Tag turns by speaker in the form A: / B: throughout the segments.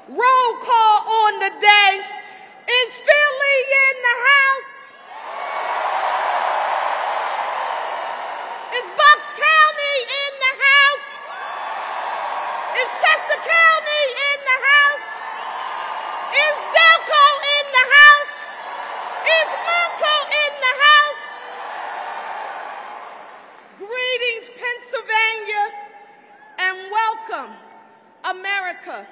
A: Roll call on the day. Is Philly in the house? Is Bucks County in the house? Is Chester County in the house? Is Delco in the house? Is Monco in the house? Greetings, Pennsylvania, and welcome, America,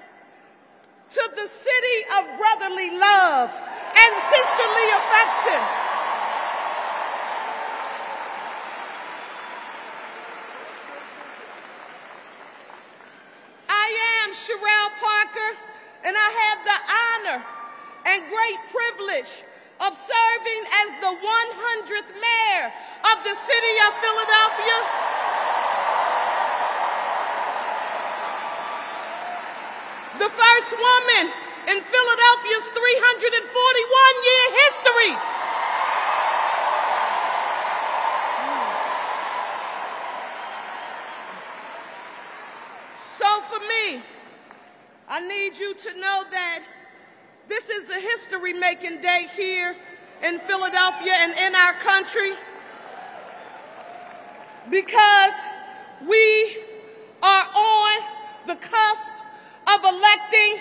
A: to the city of brotherly love and sisterly affection. I am Cherelle Parker, and I have the honor and great privilege of serving as the 100th mayor of the city of Philadelphia. The first woman in Philadelphia's 341-year history. So for me, I need you to know that this is a history-making day here in Philadelphia and in our country, because we are on the cusp of electing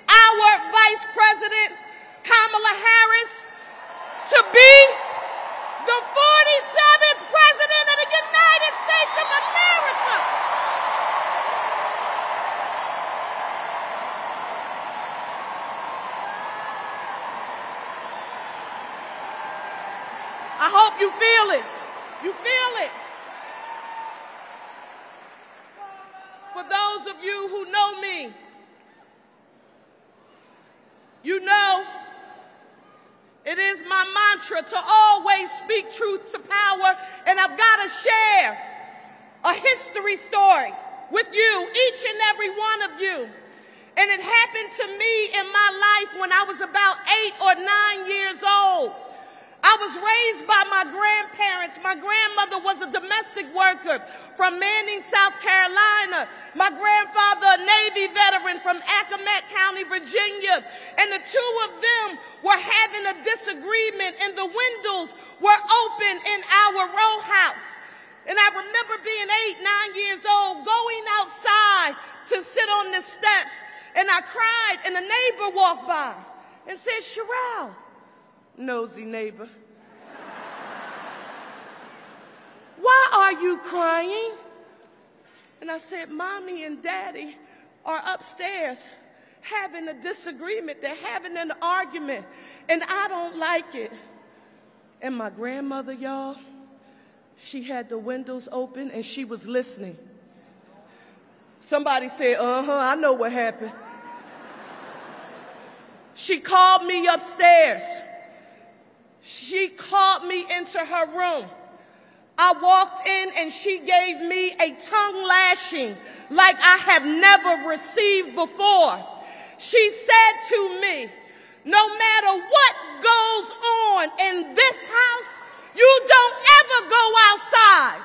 A: our Vice President Kamala Harris to be the 47th President of the United States of America. I hope you feel it. You feel it. For those of you who know me, you know it is my mantra to always speak truth to power, and I've got to share a history story with you, each and every one of you. And it happened to me in my life when I was about 8 or 9 years old. I was raised by my grandparents. My grandmother was a domestic worker from Manning, South Carolina. My grandfather, a Navy veteran from Accomack County, Virginia. And the two of them were having a disagreement, and the windows were open in our row house. And I remember being 8, 9 years old, going outside to sit on the steps, and I cried, and a neighbor walked by and said, "Cherelle," nosy neighbor, "why are you crying?" And I said, "Mommy and Daddy are upstairs having a disagreement. They're having an argument, and I don't like it." And my grandmother, y'all, she had the windows open, and she was listening. Somebody said, I know what happened. She called me upstairs. She called me into her room. I walked in, and she gave me a tongue lashing like I have never received before. She said to me, "No matter what goes on in this house, you don't ever go outside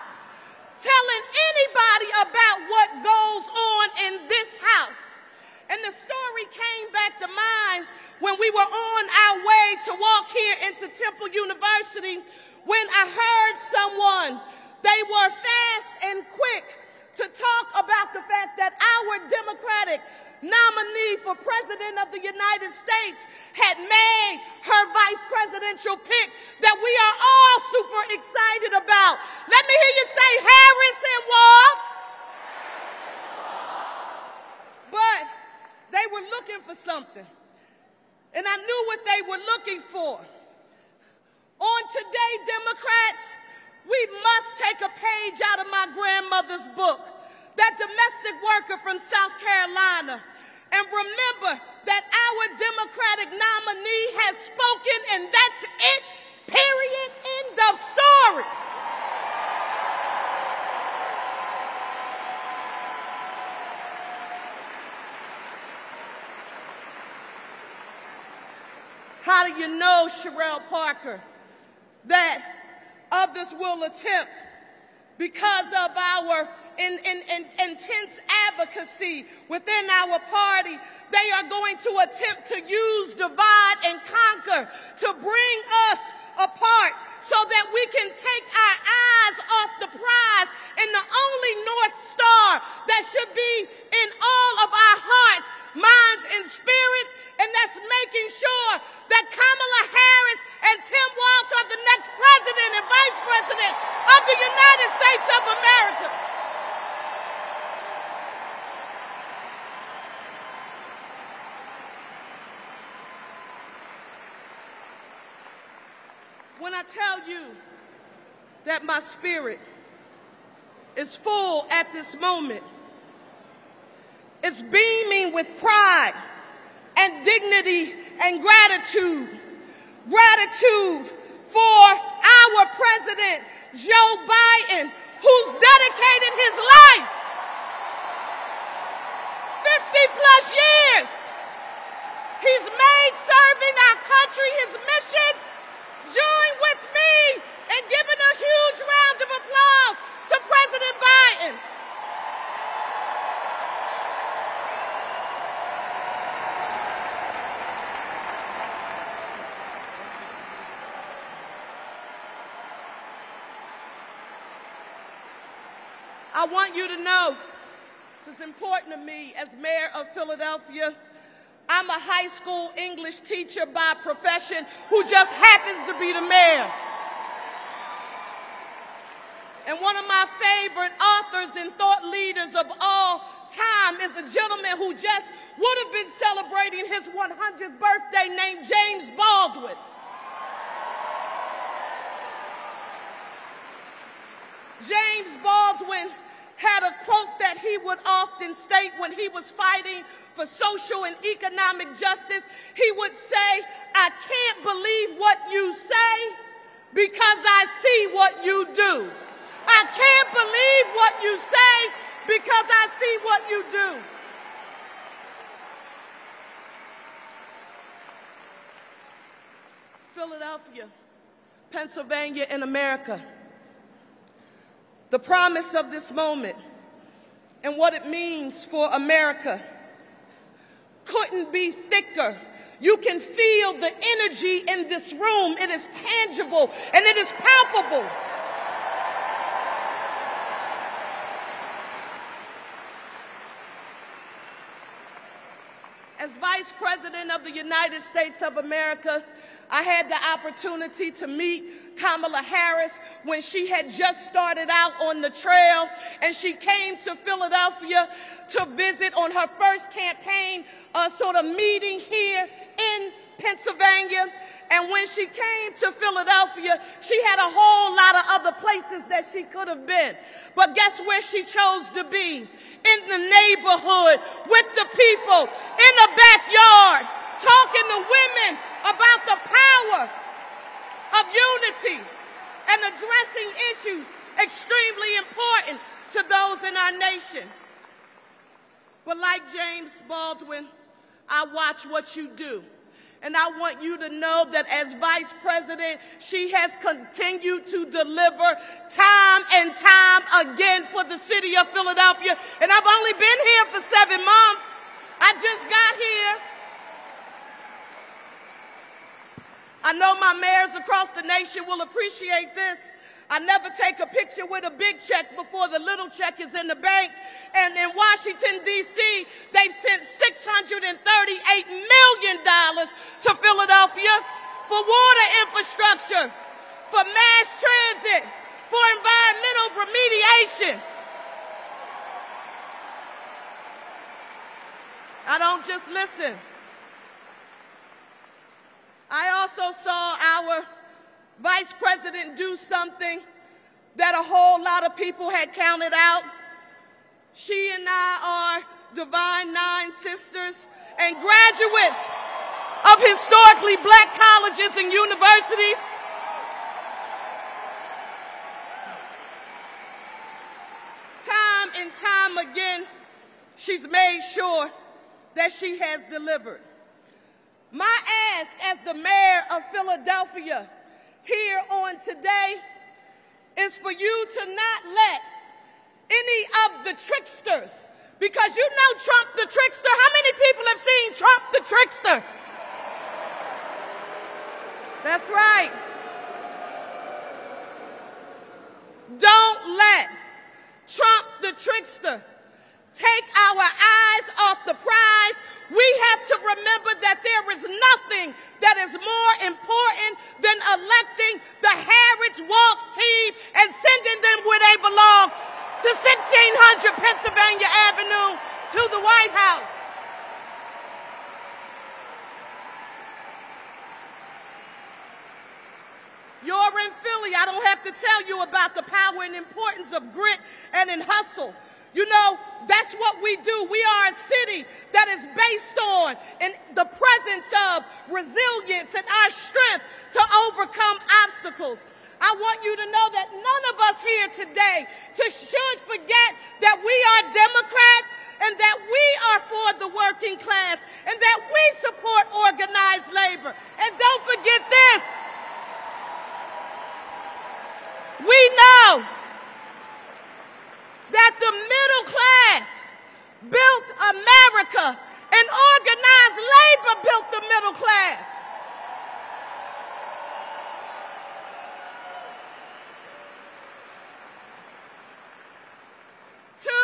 A: telling anybody about what goes on in this house." And the story came back to mind when we were on our way to walk here into Temple University, when I heard someone, they were fast and quick to talk about the fact that our Democratic nominee for President of the United States had made her vice presidential pick that we are all super excited about. Let me hear you say Harris and Walz. But they were looking for something, and I knew what they were looking for. On today, Democrats, we must take a page out of my grandmother's book, that domestic worker from South Carolina, and remember that our Democratic nominee has spoken, and that's it, period, end of story. How do you know, Cherelle Parker, that others will attempt, because of our intense advocacy within our party. They are going to attempt to use divide and conquer to bring us apart so that we can take our eyes off the prize and the only North Star that should be in all of our hearts, minds, and spirits, and that's making sure that Kamala Harris and Tim Walz are the next president and vice president of the United States of America. When I tell you that my spirit is full at this moment, it's beaming with pride and dignity and gratitude. Gratitude for our President, Joe Biden, who's dedicated his life 50+ years. He's made serving our country his mission. Join with me in giving a huge round of applause to President Biden. I want you to know, this is important to me as mayor of Philadelphia. I'm a high school English teacher by profession who just happens to be the mayor. And one of my favorite authors and thought leaders of all time is a gentleman who just would have been celebrating his 100th birthday named James Baldwin. James Baldwin had a quote that he would often state when he was fighting for social and economic justice. He would say, "I can't believe what you say because I see what you do. I can't believe what you say because I see what you do." Philadelphia, Pennsylvania, and America. The promise of this moment and what it means for America couldn't be thicker. You can feel the energy in this room. It is tangible and it is palpable. As Vice President of the United States of America, I had the opportunity to meet Kamala Harris when she had just started out on the trail, and she came to Philadelphia to visit on her first campaign sort of meeting here in Pennsylvania. And when she came to Philadelphia, she had a whole lot of other places that she could have been. But guess where she chose to be? In the neighborhood, with the people, in the backyard, talking to women about the power of unity and addressing issues extremely important to those in our nation. But like James Baldwin, I watch what you do. And I want you to know that as Vice President, she has continued to deliver time and time again for the city of Philadelphia. And I've only been here for 7 months. I just got here. I know my mayors across the nation will appreciate this. I never take a picture with a big check before the little check is in the bank. And in Washington, D.C., they've sent $638 million to Philadelphia for water infrastructure, for mass transit, for environmental remediation. I don't just listen. I also saw our Vice President do something that a whole lot of people had counted out. She and I are Divine Nine Sisters and graduates of historically black colleges and universities. Time and time again, she's made sure that she has delivered. My ask as the mayor of Philadelphia here on today is for you to not let any of the tricksters, Because you know Trump the trickster. How many people have seen Trump the trickster? That's right. Don't let Trump the trickster take our eyes off the prize. We have to remember that there is nothing that is more important than electing the Harris-Walz team and sending them where they belong, to 1600 Pennsylvania Avenue, to the White House. You're in Philly. I don't have to tell you about the power and importance of grit and in hustle. You know, that's what we do. We are a city that is based on the presence of resilience and our strength to overcome obstacles. I want you to know that none of us here today should forget that we are Democrats and that we are for the working class and that we support organized labor. And don't forget this. We know that the middle class built America and organized labor built the middle class. To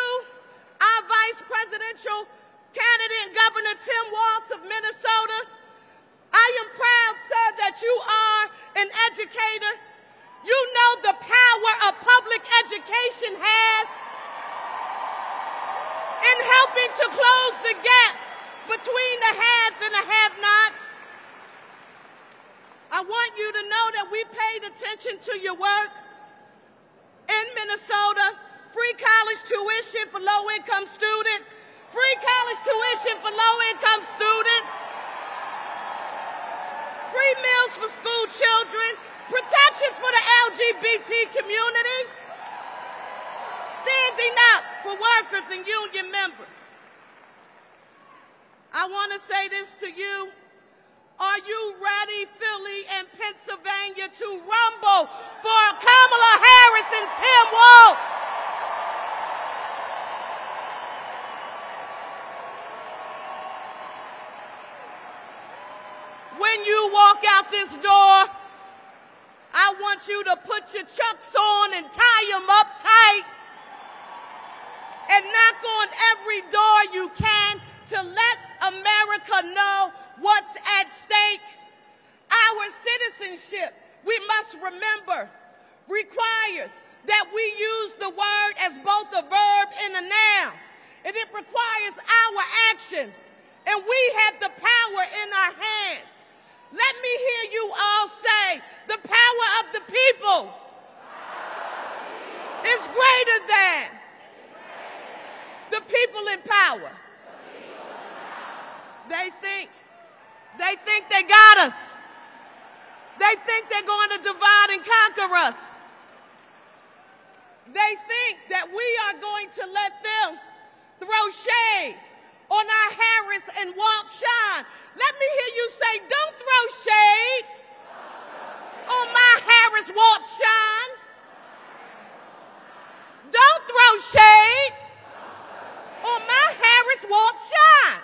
A: our vice presidential candidate, Governor Tim Walz of Minnesota, I am proud, sir, that you are an educator. You know the power of public education has in helping to close the gap between the haves and the have-nots. I want you to know that we paid attention to your work in Minnesota. Free college tuition for low-income students. Free college tuition for low-income students. Free meals for school children. Protections for the LGBT community. Standing up for workers and union members. I want to say this to you. Are you ready, Philly and Pennsylvania, to rumble for Kamala Harris and Tim Walz? When you walk out this door, I want you to put your chucks on and tie them up tight and knock on every door you can to let America know what's at stake. Our citizenship, we must remember, requires that we use the word as both a verb and a noun. And it requires our action. And we have the power in our hands. Let me hear you all say, the power of the people is greater than the people in power. They think they got us. They think they're going to divide and conquer us. They think that we are going to let them throw shade on our Harris and Walz shine. Let me hear you say, don't throw shade on my Harris Walz shine. Don't throw shade on my Harris Walz shine.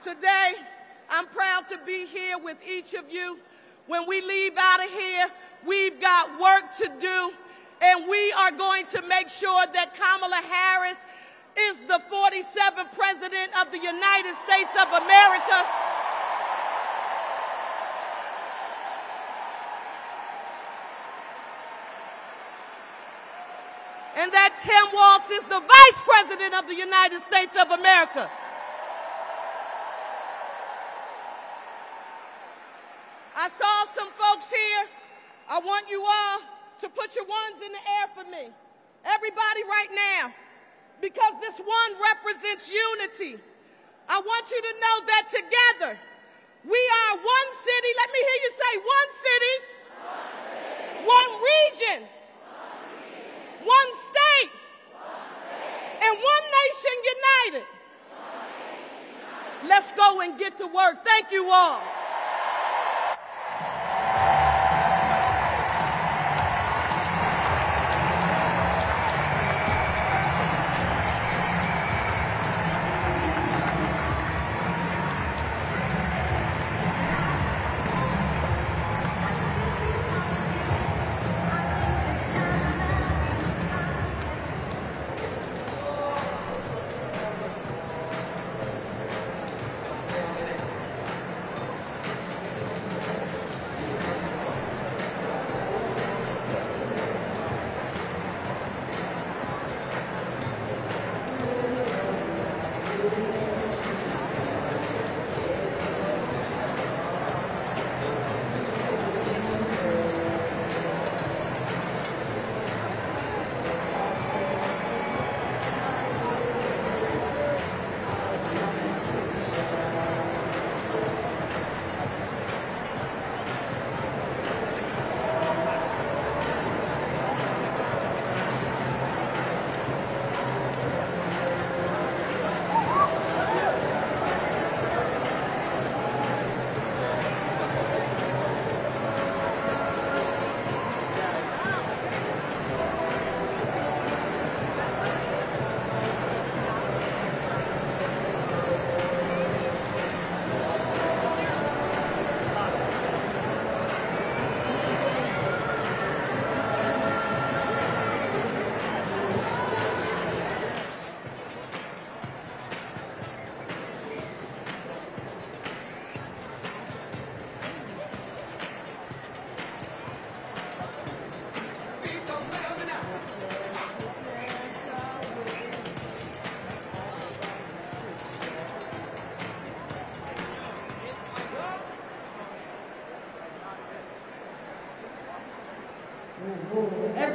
A: Today, I'm proud to be here with each of you. When we leave out of here, we've got work to do, and we are going to make sure that Kamala Harris is the 47th President of the United States of America. And that Tim Walz is the Vice President of the United States of America. I saw some folks here. I want you all to put your ones in the air for me. Everybody right now, because this one represents unity. I want you to know that together, we are one city. Let me hear you say one city, one region, one state, and one nation united. Let's go and get to work. Thank you all.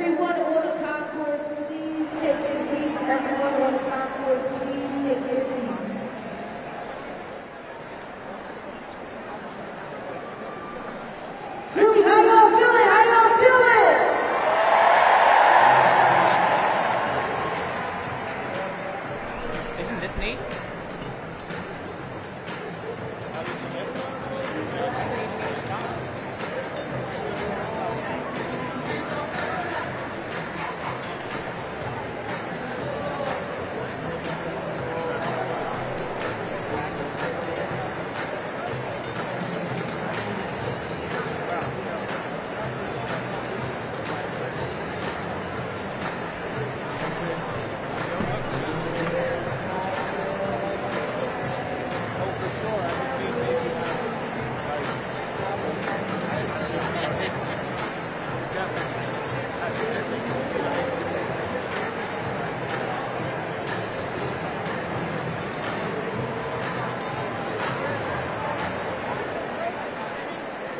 B: Everyone on the concourse, please take your seats. Everyone on the concourse, please take your seats. Philly, how y'all feeling? How y'all feeling?
C: Isn't this neat?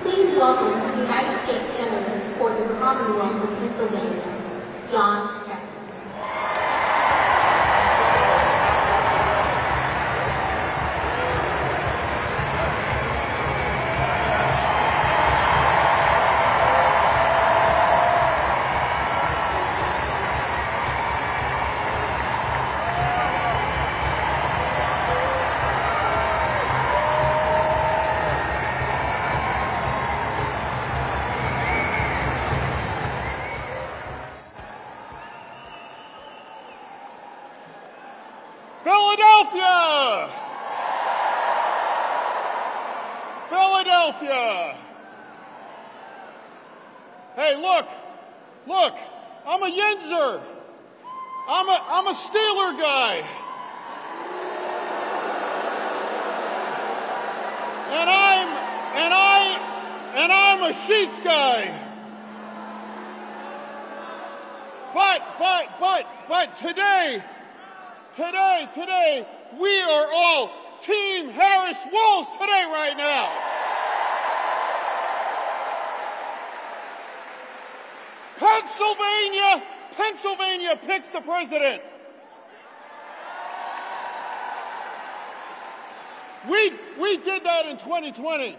D: Please welcome the United States Senator for the Commonwealth of Pennsylvania, John Fetterman.
E: Philadelphia! Philadelphia! Hey, look, I'm a Yinzer. I'm a Steeler guy. And I'm a Sheets guy. But today, we are all Team Harris Walz today right now. Pennsylvania picks the president. We did that in 2020.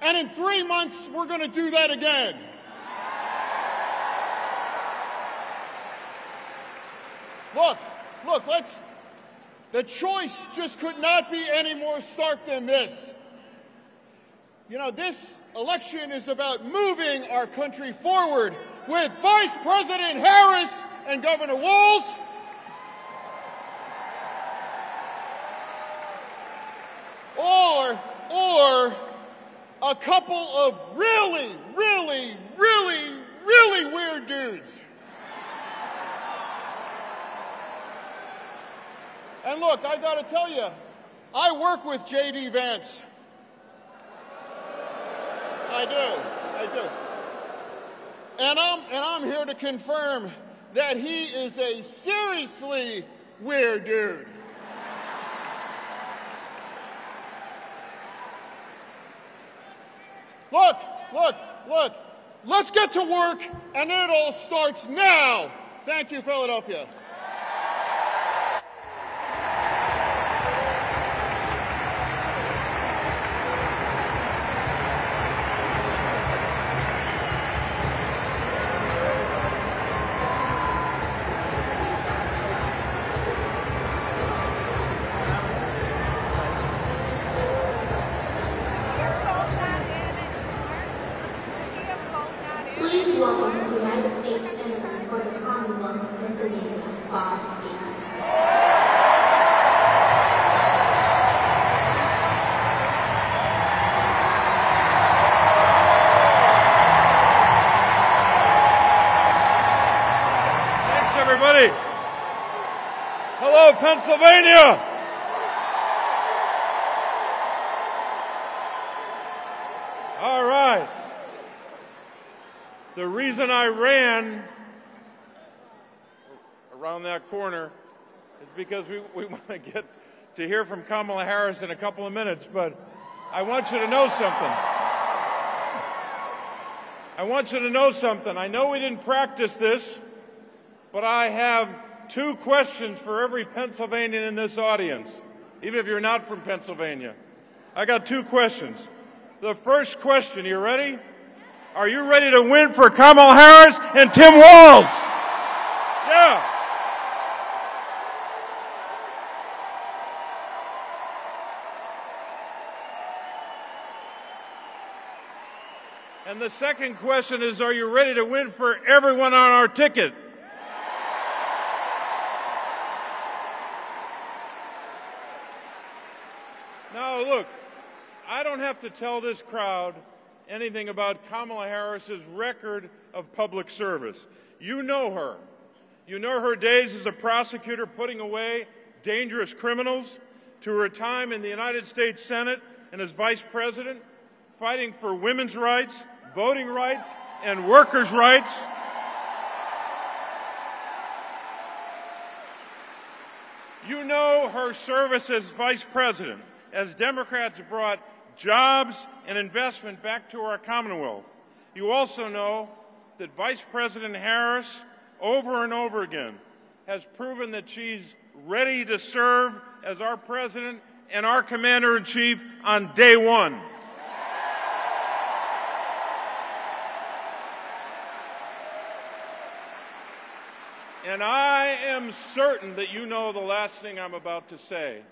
E: And in 3 months, we're going to do that again. Look, the choice just could not be any more stark than this. You know, this election is about moving our country forward with Vice President Harris and Governor Walz. Or a couple of really weird dudes. And look, I gotta tell you, I work with J.D. Vance. I do. And I'm here to confirm that he is a seriously weird dude. Look, let's get to work, and it all starts now. Thank you, Philadelphia.
D: Please welcome the United States Senator for the Commonwealth of Pennsylvania, Bob Gates.
F: Thanks, everybody. Hello, Pennsylvania. All right. The reason I ran around that corner is because we want to get to hear from Kamala Harris in a couple of minutes, but I want you to know something. I want you to know something. I know we didn't practice this, but I have 2 questions for every Pennsylvanian in this audience, even if you're not from Pennsylvania. I got 2 questions. The first question, you ready? Are you ready to win for Kamala Harris and Tim Walz? Yeah. And the second question is, are you ready to win for everyone on our ticket? Now, look, I don't have to tell this crowd anything about Kamala Harris's record of public service. You know her. You know her days as a prosecutor putting away dangerous criminals, to her time in the United States Senate and as vice president, fighting for women's rights, voting rights, and workers' rights. You know her service as vice president, as Democrats brought jobs and investment back to our Commonwealth. You also know that Vice President Harris, over and over again, has proven that she's ready to serve as our president and our commander-in-chief on day one. And I am certain that you know the last thing I'm about to say.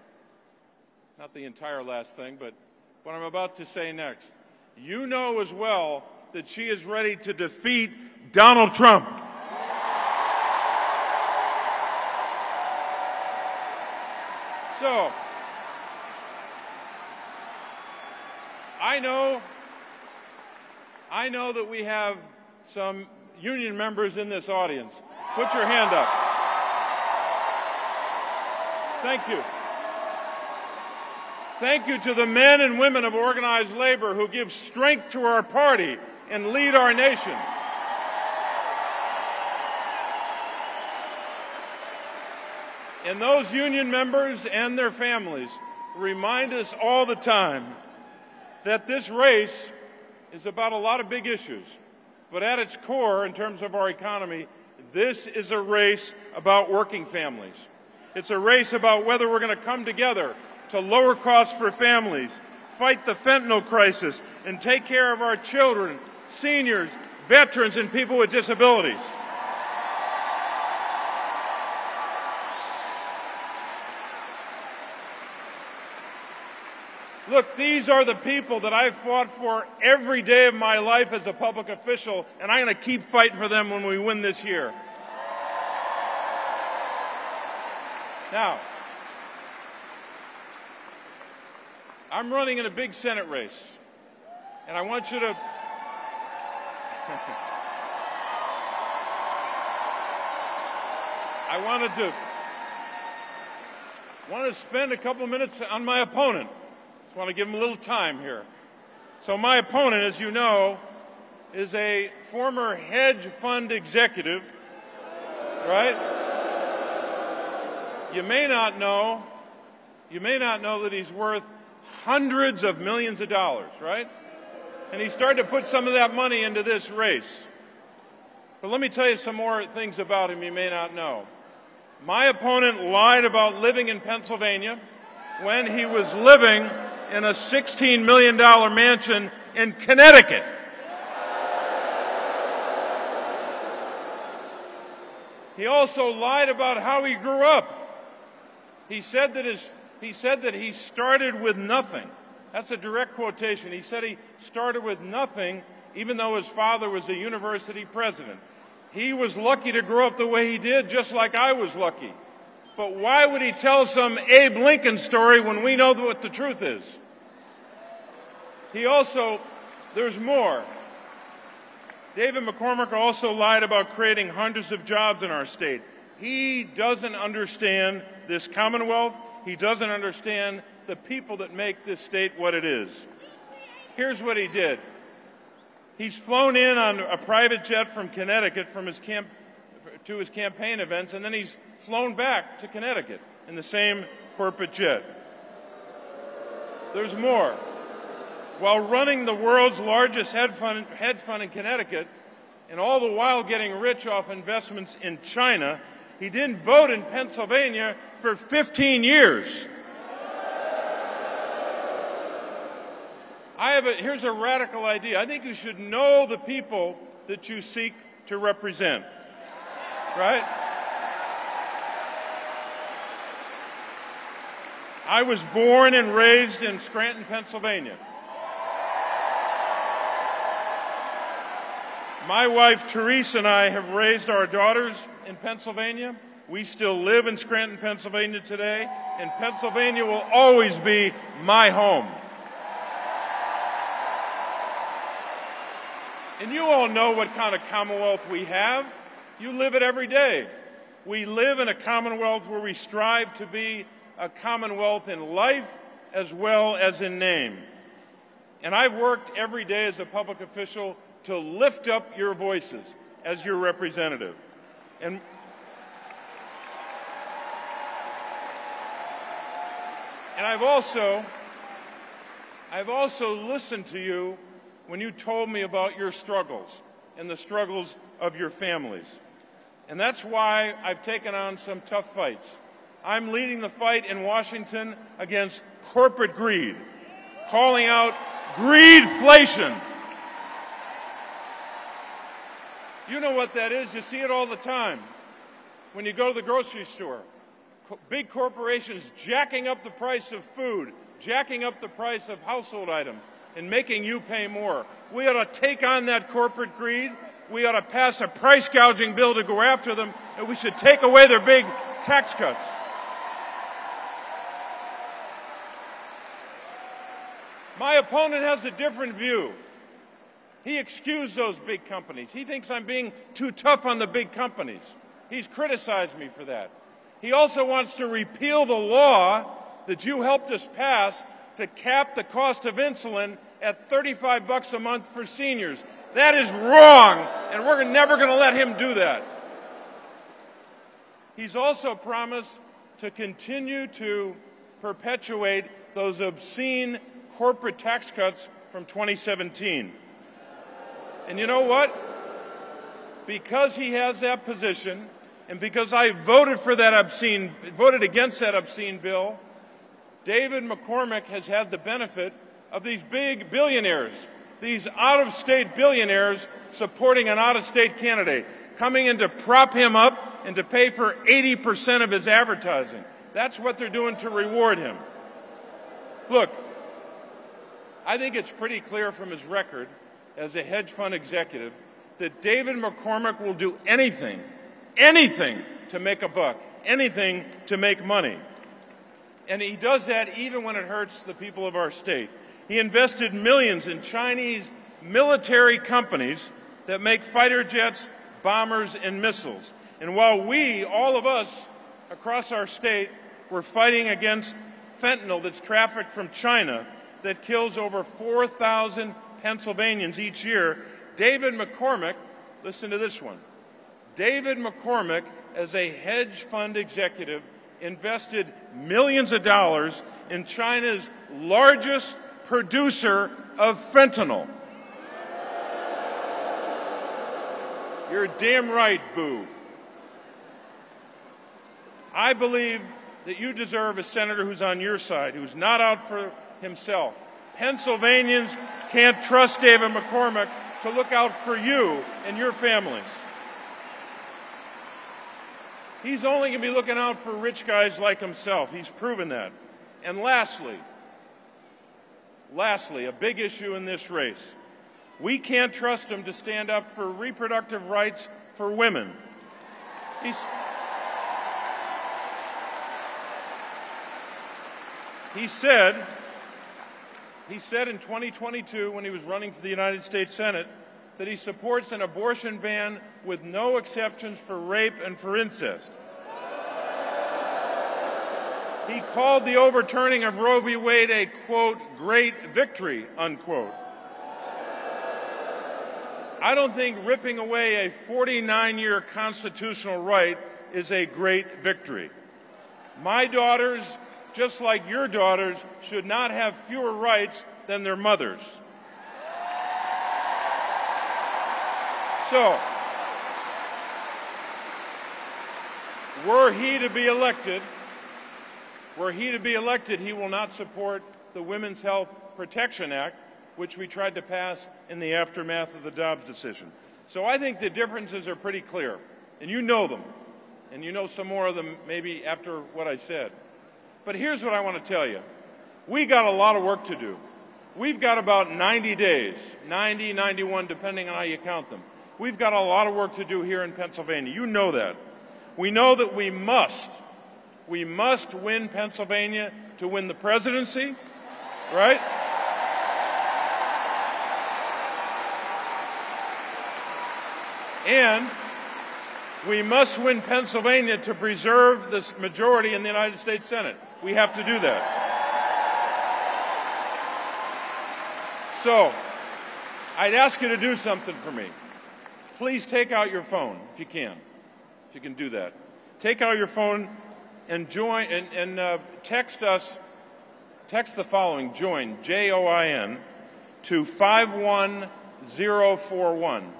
F: Not the entire last thing, but what I'm about to say next. You know as well that she is ready to defeat Donald Trump. So, I know that we have some union members in this audience. Put your hand up. Thank you. Thank you to the men and women of organized labor who give strength to our party and lead our nation. And those union members and their families remind us all the time that this race is about a lot of big issues. But at its core, in terms of our economy, this is a race about working families. It's a race about whether we're going to come together to lower costs for families, fight the fentanyl crisis, and take care of our children, seniors, veterans, and people with disabilities. Look, these are the people that I've fought for every day of my life as a public official, and I'm going to keep fighting for them when we win this year. Now, I'm running in a big Senate race, and I want you to I want to spend a couple minutes on my opponent. Just want to give him a little time here. So my opponent, as you know, is a former hedge fund executive, right? You may not know that he's worth hundreds of millions of dollars, right? And he started to put some of that money into this race. But let me tell you some more things about him you may not know. My opponent lied about living in Pennsylvania when he was living in a $16 million mansion in Connecticut. He also lied about how he grew up. He said that he started with nothing. That's a direct quotation. He said he started with nothing, even though his father was a university president. He was lucky to grow up the way he did, just like I was lucky. But why would he tell some Abe Lincoln story when we know what the truth is? There's more. David McCormick also lied about creating hundreds of jobs in our state. He doesn't understand this Commonwealth. He doesn't understand the people that make this state what it is. Here's what he did. He's flown in on a private jet from Connecticut to his campaign events, and then he's flown back to Connecticut in the same corporate jet. There's more. while running the world's largest hedge fund in Connecticut, and all the while getting rich off investments in China, he didn't vote in Pennsylvania for 15 years. Here's a radical idea. I think you should know the people that you seek to represent, right? I was born and raised in Scranton, Pennsylvania. My wife, Therese, and I have raised our daughters in Pennsylvania. We still live in Scranton, Pennsylvania today, and Pennsylvania will always be my home. And you all know what kind of Commonwealth we have. You live it every day. We live in a Commonwealth where we strive to be a Commonwealth in life as well as in name. And I've worked every day as a public official to lift up your voices as your representative. And I've also listened to you when you told me about your struggles and the struggles of your families. And that's why I've taken on some tough fights. I'm leading the fight in Washington against corporate greed, calling out greedflation. You know what that is. You see it all the time. When you go to the grocery store, big corporations jacking up the price of food, jacking up the price of household items, and making you pay more. We ought to take on that corporate greed. We ought to pass a price gouging bill to go after them, and we should take away their big tax cuts. My opponent has a different view. He excused those big companies. He thinks I'm being too tough on the big companies. He's criticized me for that. He also wants to repeal the law that you helped us pass to cap the cost of insulin at $35 a month for seniors. That is wrong, and we're never going to let him do that. He's also promised to continue to perpetuate those obscene corporate tax cuts from 2017. And you know what? Because he has that position, and because I voted against that obscene bill, David McCormick has had the benefit of these big billionaires, these out-of-state billionaires supporting an out-of-state candidate, coming in to prop him up and to pay for 80% of his advertising. That's what they're doing to reward him. Look, I think it's pretty clear from his record as a hedge fund executive that David McCormick will do anything to make a buck, anything to make money. And he does that even when it hurts the people of our state. He invested millions in Chinese military companies that make fighter jets, bombers, and missiles. And while we, all of us across our state, were fighting against fentanyl that's trafficked from China that kills over 4,000 Pennsylvanians each year, David McCormick, listen to this one, David McCormick, as a hedge fund executive, invested millions of dollars in China's largest producer of fentanyl. You're damn right, boo. I believe that you deserve a senator who's on your side, who's not out for himself. Pennsylvanians can't trust David McCormick to look out for you and your families. He's only going to be looking out for rich guys like himself. He's proven that. And lastly, a big issue in this race. We can't trust him to stand up for reproductive rights for women. He said in 2022 when he was running for the United States Senate that he supports an abortion ban with no exceptions for rape and for incest. He called the overturning of Roe v. Wade a, quote, great victory, unquote. I don't think ripping away a 49-year constitutional right is a great victory. My daughters just like your daughters should not have fewer rights than their mothers. So, were he to be elected, he will not support the Women's Health Protection Act, which we tried to pass in the aftermath of the Dobbs decision. So I think the differences are pretty clear, and you know them, and you know some more of them maybe after what I said. But here's what I want to tell you. We got a lot of work to do. We've got about 90 days, 90, 91, depending on how you count them. We've got a lot of work to do here in Pennsylvania. You know that. We know that we must win Pennsylvania to win the presidency, right? And we must win Pennsylvania to preserve this majority in the United States Senate. We have to do that. So, I'd ask you to do something for me. Please take out your phone if you can do that. Take out your phone and join and text us. Text the following: join, JOIN, to 51041.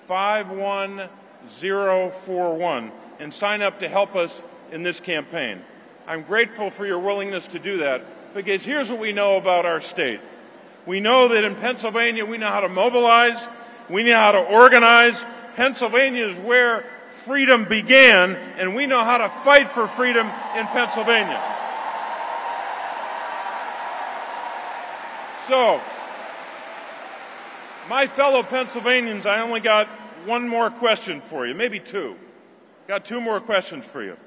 F: 51041, and sign up to help us in this campaign. I'm grateful for your willingness to do that, because here's what we know about our state. We know that in Pennsylvania we know how to mobilize, we know how to organize. Pennsylvania is where freedom began, and we know how to fight for freedom in Pennsylvania. So, my fellow Pennsylvanians, I only got one more question for you, maybe two. Got two more questions for you.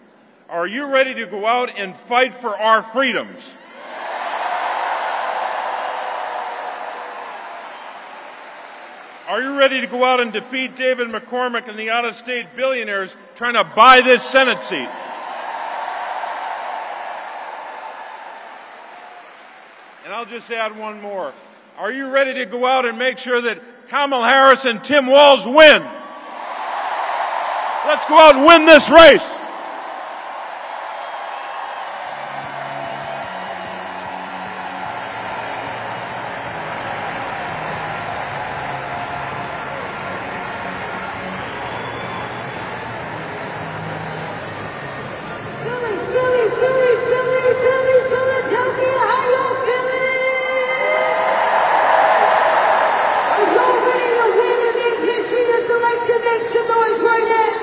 F: Are you ready to go out and fight for our freedoms? Are you ready to go out and defeat David McCormick and the out-of-state billionaires trying to buy this Senate seat? And I'll just add one more. Are you ready to go out and make sure that Kamala Harris and Tim Walz win? Let's go out and win this race.
B: Make some noise right now.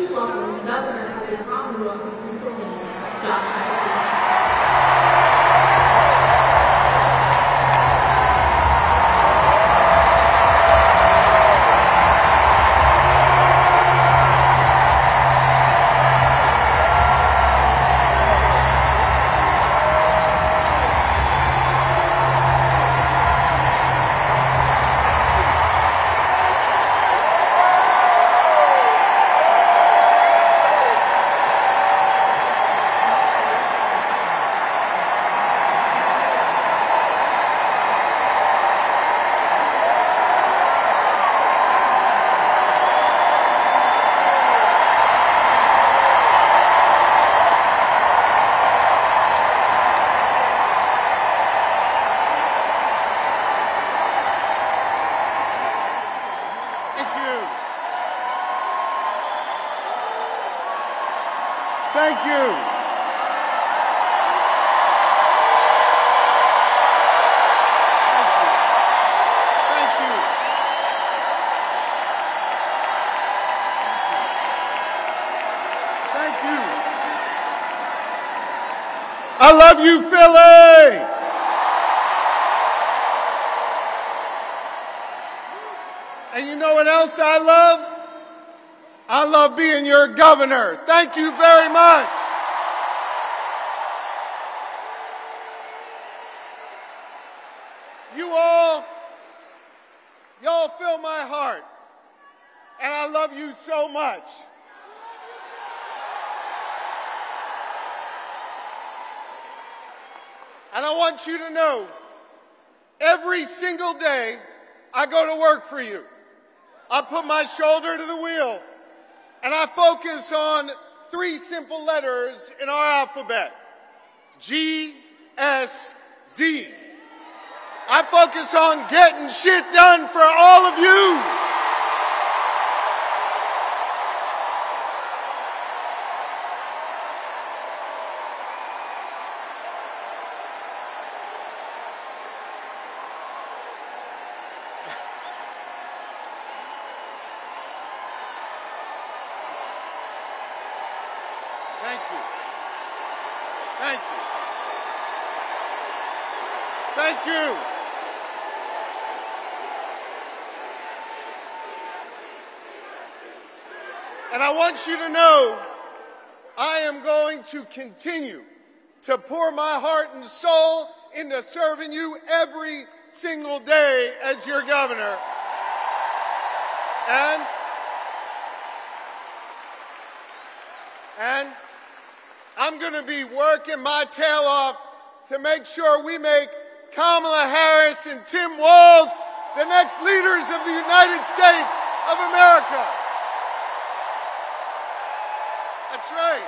D: Please welcome the Governor of the Commonwealth of Pennsylvania, Josh.
E: Thank you. Thank you. Thank you. I love you, Philly. And you know what else I love? I love being your governor. Thank you very much. Y'all fill my heart. And I love you so much. And I want you to know, every single day I go to work for you. I put my shoulder to the wheel. And I focus on 3 simple letters in our alphabet. G, S, D. I focus on getting shit done for all of you. Thank you. Thank you. Thank you. And I want you to know, I am going to continue to pour my heart and soul into serving you every single day as your governor. And I'm going to be working my tail off to make sure we make Kamala Harris and Tim Walz the next leaders of the United States of America. That's right.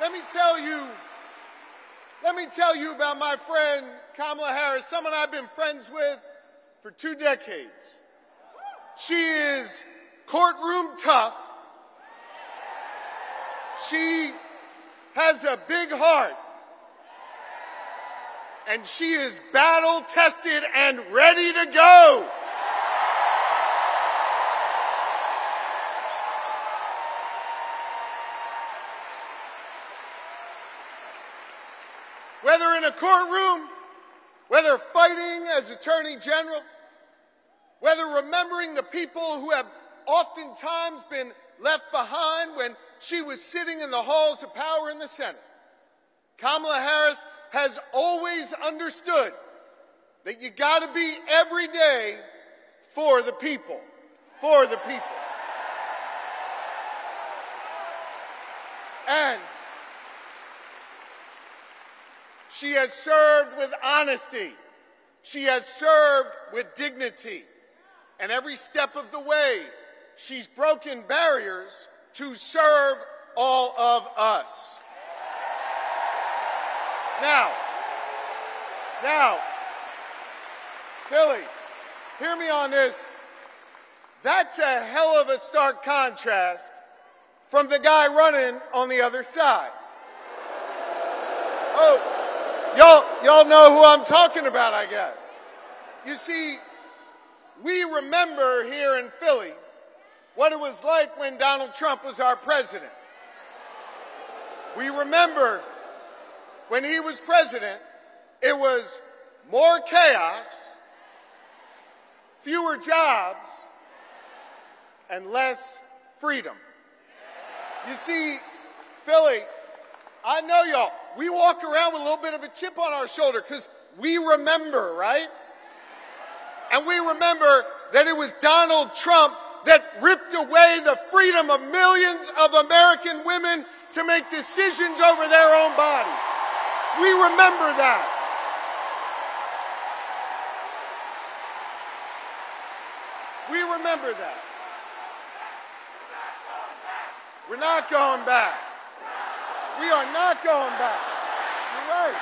E: Let me tell you about my friend Kamala Harris, someone I've been friends with for 2 decades. She is courtroom tough. She has a big heart. And she is battle tested and ready to go. Whether in a courtroom, whether fighting as Attorney General, whether remembering the people who have oftentimes been left behind when she was sitting in the halls of power in the Senate, Kamala Harris has always understood that you got to be every day for the people, for the people. And she has served with honesty. She has served with dignity. And every step of the way, she's broken barriers to serve all of us. Now, Philly, hear me on this. That's a hell of a stark contrast from the guy running on the other side. Oh, y'all know who I'm talking about, I guess. You see, we remember here in Philly what it was like when Donald Trump was our president. We remember when he was president, it was more chaos, fewer jobs, and less freedom. You see, Philly, I know y'all, we walk around with a little bit of a chip on our shoulder because we remember, right? And we remember that it was Donald Trump that ripped away the freedom of millions of American women to make decisions over their own bodies. We remember that. We remember that. We're not going back. We are not going back. You're right.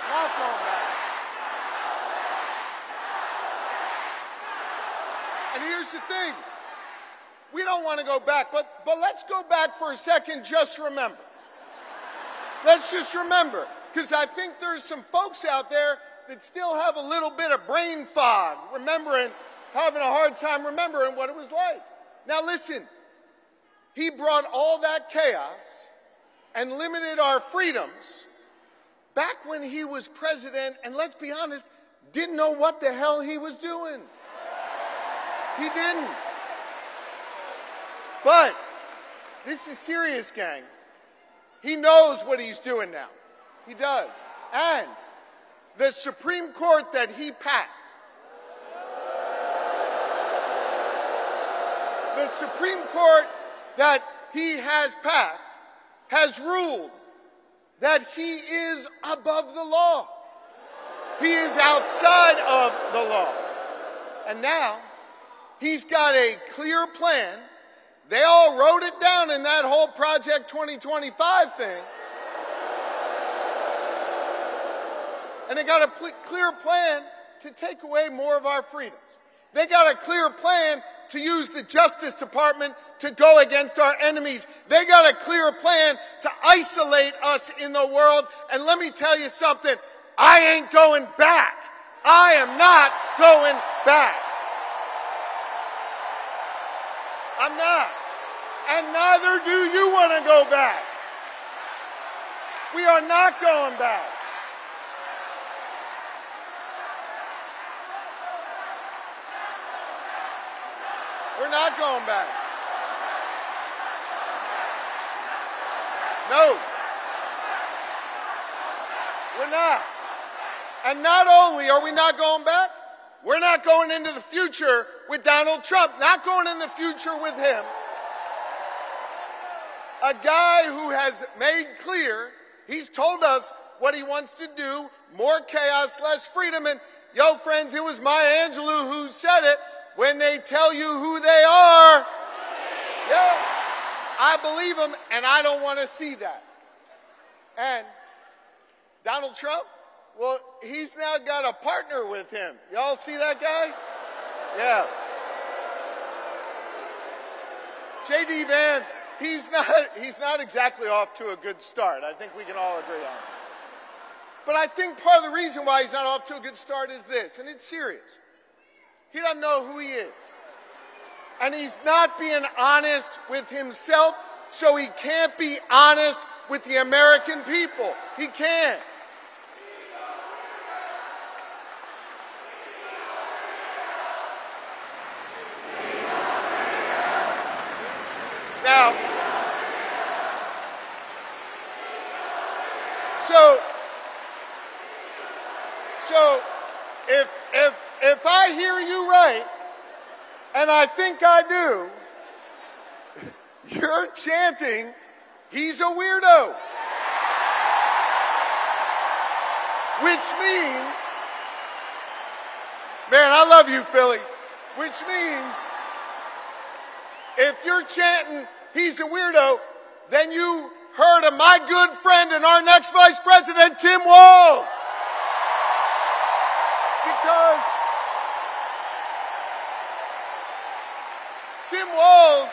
E: Not going back. And here's the thing. We don't want to go back, but let's go back for a second. Just remember. Let's just remember, because I think there's some folks out there that still have a little bit of brain fog, having a hard time remembering what it was like. Now listen, he brought all that chaos and limited our freedoms back when he was president, and let's be honest, didn't know what the hell he was doing. He didn't. But this is serious, gang. He knows what he's doing now. He does. And the Supreme Court that he packed, the Supreme Court that he has packed has ruled that he is above the law. He is outside of the law. And now he's got a clear plan. They all wrote it down in that whole Project 2025 thing. And they got a clear plan to take away more of our freedoms. They got a clear plan to use the Justice Department to go against our enemies. They got a clear plan to isolate us in the world. And let me tell you something, I ain't going back. I am not going back. I'm not. And neither do you want to go back. We are not going back. We're not going back. No. We're not. And not only are we not going back, we're not going into the future with Donald Trump, not going in the future with him. A guy who has made clear, he's told us what he wants to do, more chaos, less freedom. And yo, friends, it was Maya Angelou who said it. When they tell you who they are, yeah, I believe them, and I don't want to see that. And Donald Trump, well, he's now got a partner with him. Y'all see that guy? Yeah. J.D. Vance, he's not exactly off to a good start. I think we can all agree on it. But I think part of the reason why he's not off to a good start is this, and it's serious. He doesn't know who he is. And he's not being honest with himself, so he can't be honest with the American people. He can't. Now, so if I hear you right, and I think I do, you're chanting, he's a weirdo. Which means, man, I love you, Philly. Which means, if you're chanting, he's a weirdo, then you heard of my good friend and our next vice president, Tim Walz. Because Tim Walz,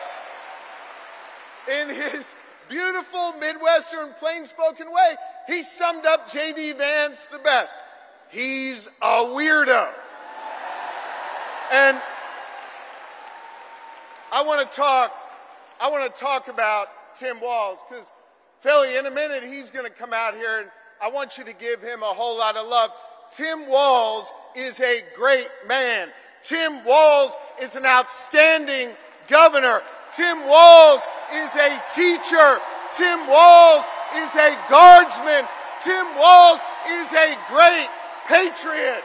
E: in his beautiful Midwestern plain-spoken way, he summed up J.D. Vance the best. He's a weirdo. And I want to talk about Tim Walz, because Philly, in a minute, he's going to come out here, and I want you to give him a whole lot of love. Tim Walz is a great man. Tim Walz is an outstanding governor. Tim Walz is a teacher. Tim Walz is a guardsman. Tim Walz is a great patriot.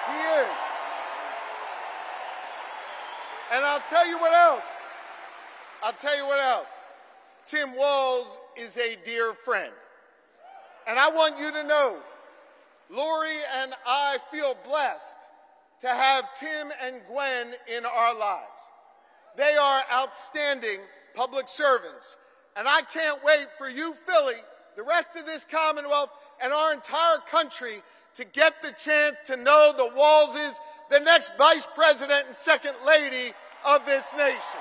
E: He is. And I'll tell you what else. Tim Walz is a dear friend. And I want you to know, Lori and I feel blessed to have Tim and Gwen in our lives. They are outstanding public servants. And I can't wait for you, Philly, the rest of this Commonwealth, and our entire country to get the chance to know the Walzes, the next Vice President and Second Lady of this nation.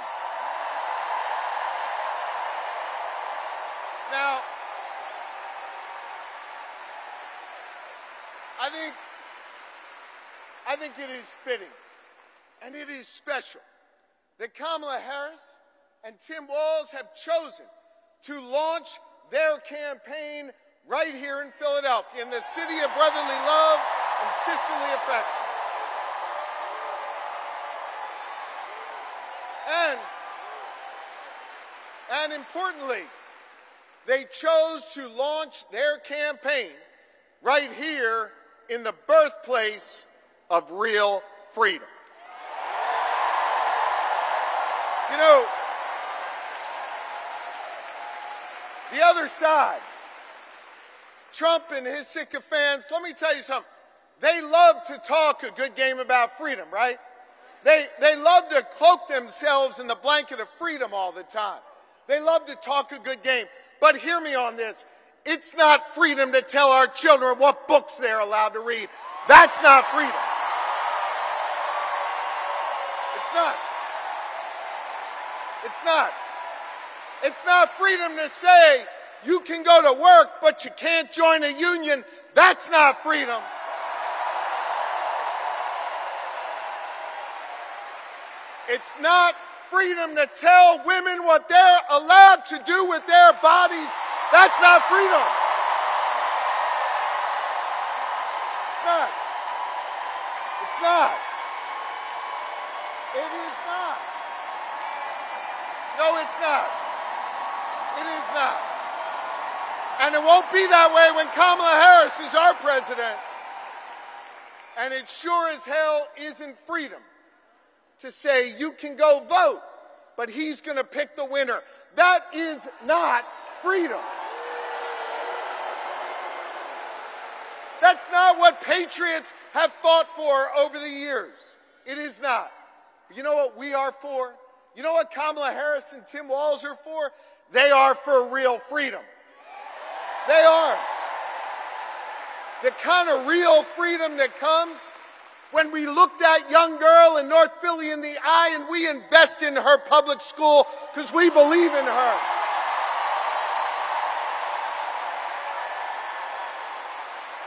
E: Now, I think it is fitting, and it is special, that Kamala Harris and Tim Walz have chosen to launch their campaign right here in Philadelphia, in the city of brotherly love and sisterly affection. And importantly, they chose to launch their campaign right here in the birthplace of real freedom. You know, the other side, Trump and his sycophants, let me tell you something. They love to talk a good game about freedom, right? They love to cloak themselves in the blanket of freedom all the time. They love to talk a good game. But hear me on this. It's not freedom to tell our children what books they're allowed to read. That's not freedom. It's not. It's not. It's not freedom to say you can go to work, but you can't join a union. That's not freedom. It's not freedom to tell women what they're allowed to do with their bodies. That's not freedom. It's not. It's not. It is not. No, it's not. It is not. And it won't be that way when Kamala Harris is our president. And it sure as hell isn't freedom to say you can go vote, but he's going to pick the winner. That is not freedom. That's not what patriots have fought for over the years. It is not. You know what we are for? You know what Kamala Harris and Tim Walz are for? They are for real freedom. They are. The kind of real freedom that comes when we look that young girl in North Philly in the eye and we invest in her public school because we believe in her.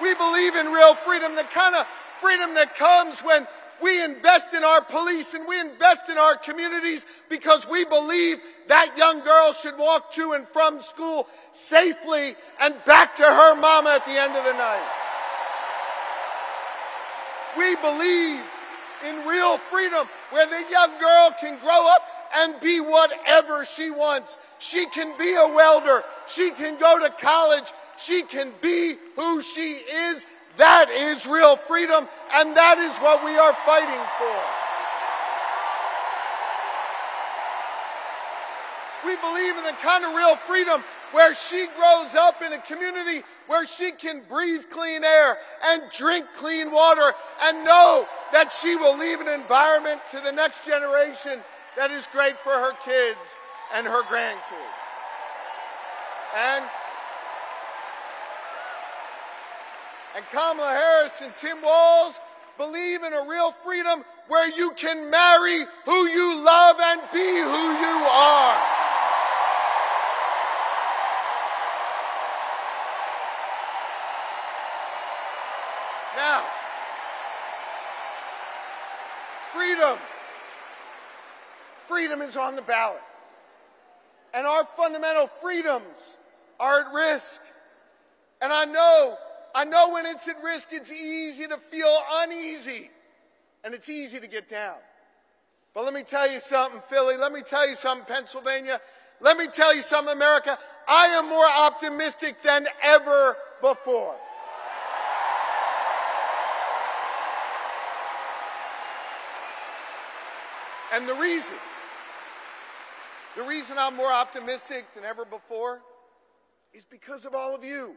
E: We believe in real freedom, the kind of freedom that comes when we invest in our police and we invest in our communities because we believe that young girl should walk to and from school safely and back to her mama at the end of the night. We believe in real freedom where the young girl can grow up and be whatever she wants. She can be a welder. She can go to college. She can be who she is. That is real freedom, and that is what we are fighting for. We believe in the kind of real freedom where she grows up in a community where she can breathe clean air and drink clean water and know that she will leave an environment to the next generation that is great for her kids and her grandkids. And Kamala Harris and Tim Walz believe in a real freedom where you can marry who you love and be who you are.
G: freedom is on the ballot. And our fundamental freedoms are at risk. And I know when it's at risk, it's easy to feel uneasy. And it's easy to get down. But let me tell you something, Philly. Let me tell you something, Pennsylvania. Let me tell you something, America. I am more optimistic than ever before. And the reason I'm more optimistic than ever before is because of all of you.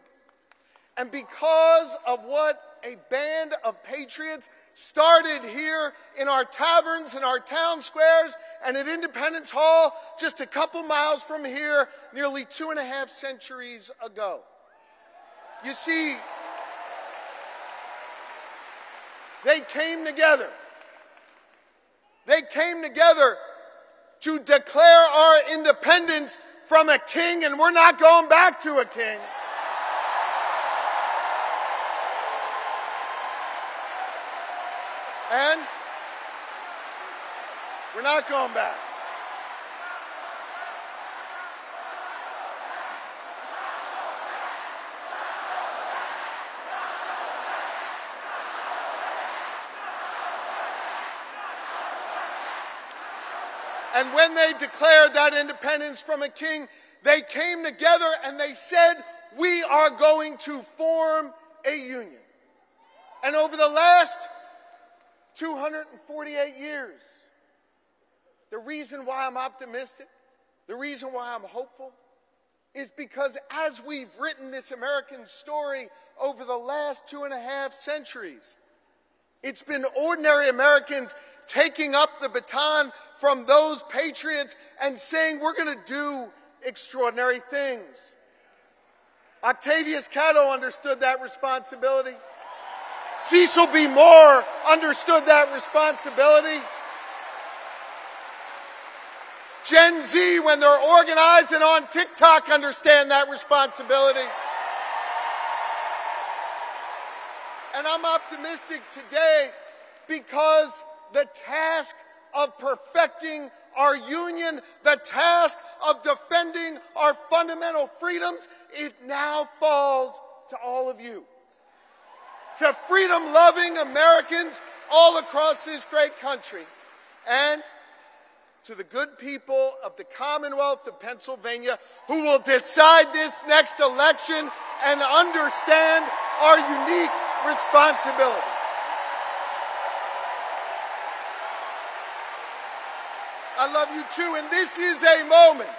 G: And because of what a band of patriots started here in our taverns, in our town squares, and at Independence Hall, just a couple miles from here, nearly 2.5 centuries ago. You see, they came together. They came together to declare our independence from a king, and we're not going back to a king. And we're not going back. And when they declared that independence from a king, they came together and they said, we are going to form a union. And over the last 248 years, the reason why I'm optimistic, the reason why I'm hopeful, is because as we've written this American story over the last 2.5 centuries, it's been ordinary Americans taking up the baton from those patriots and saying, we're going to do extraordinary things. Octavius Catto understood that responsibility. Cecil B. Moore understood that responsibility. Gen Z, when they're organized and on TikTok, understand that responsibility. And I'm optimistic today because the task of perfecting our union, the task of defending our fundamental freedoms, it now falls to all of you. To freedom-loving Americans all across this great country. And to the good people of the Commonwealth of Pennsylvania who will decide this next election and understand our unique responsibility. I love you too, and this is a moment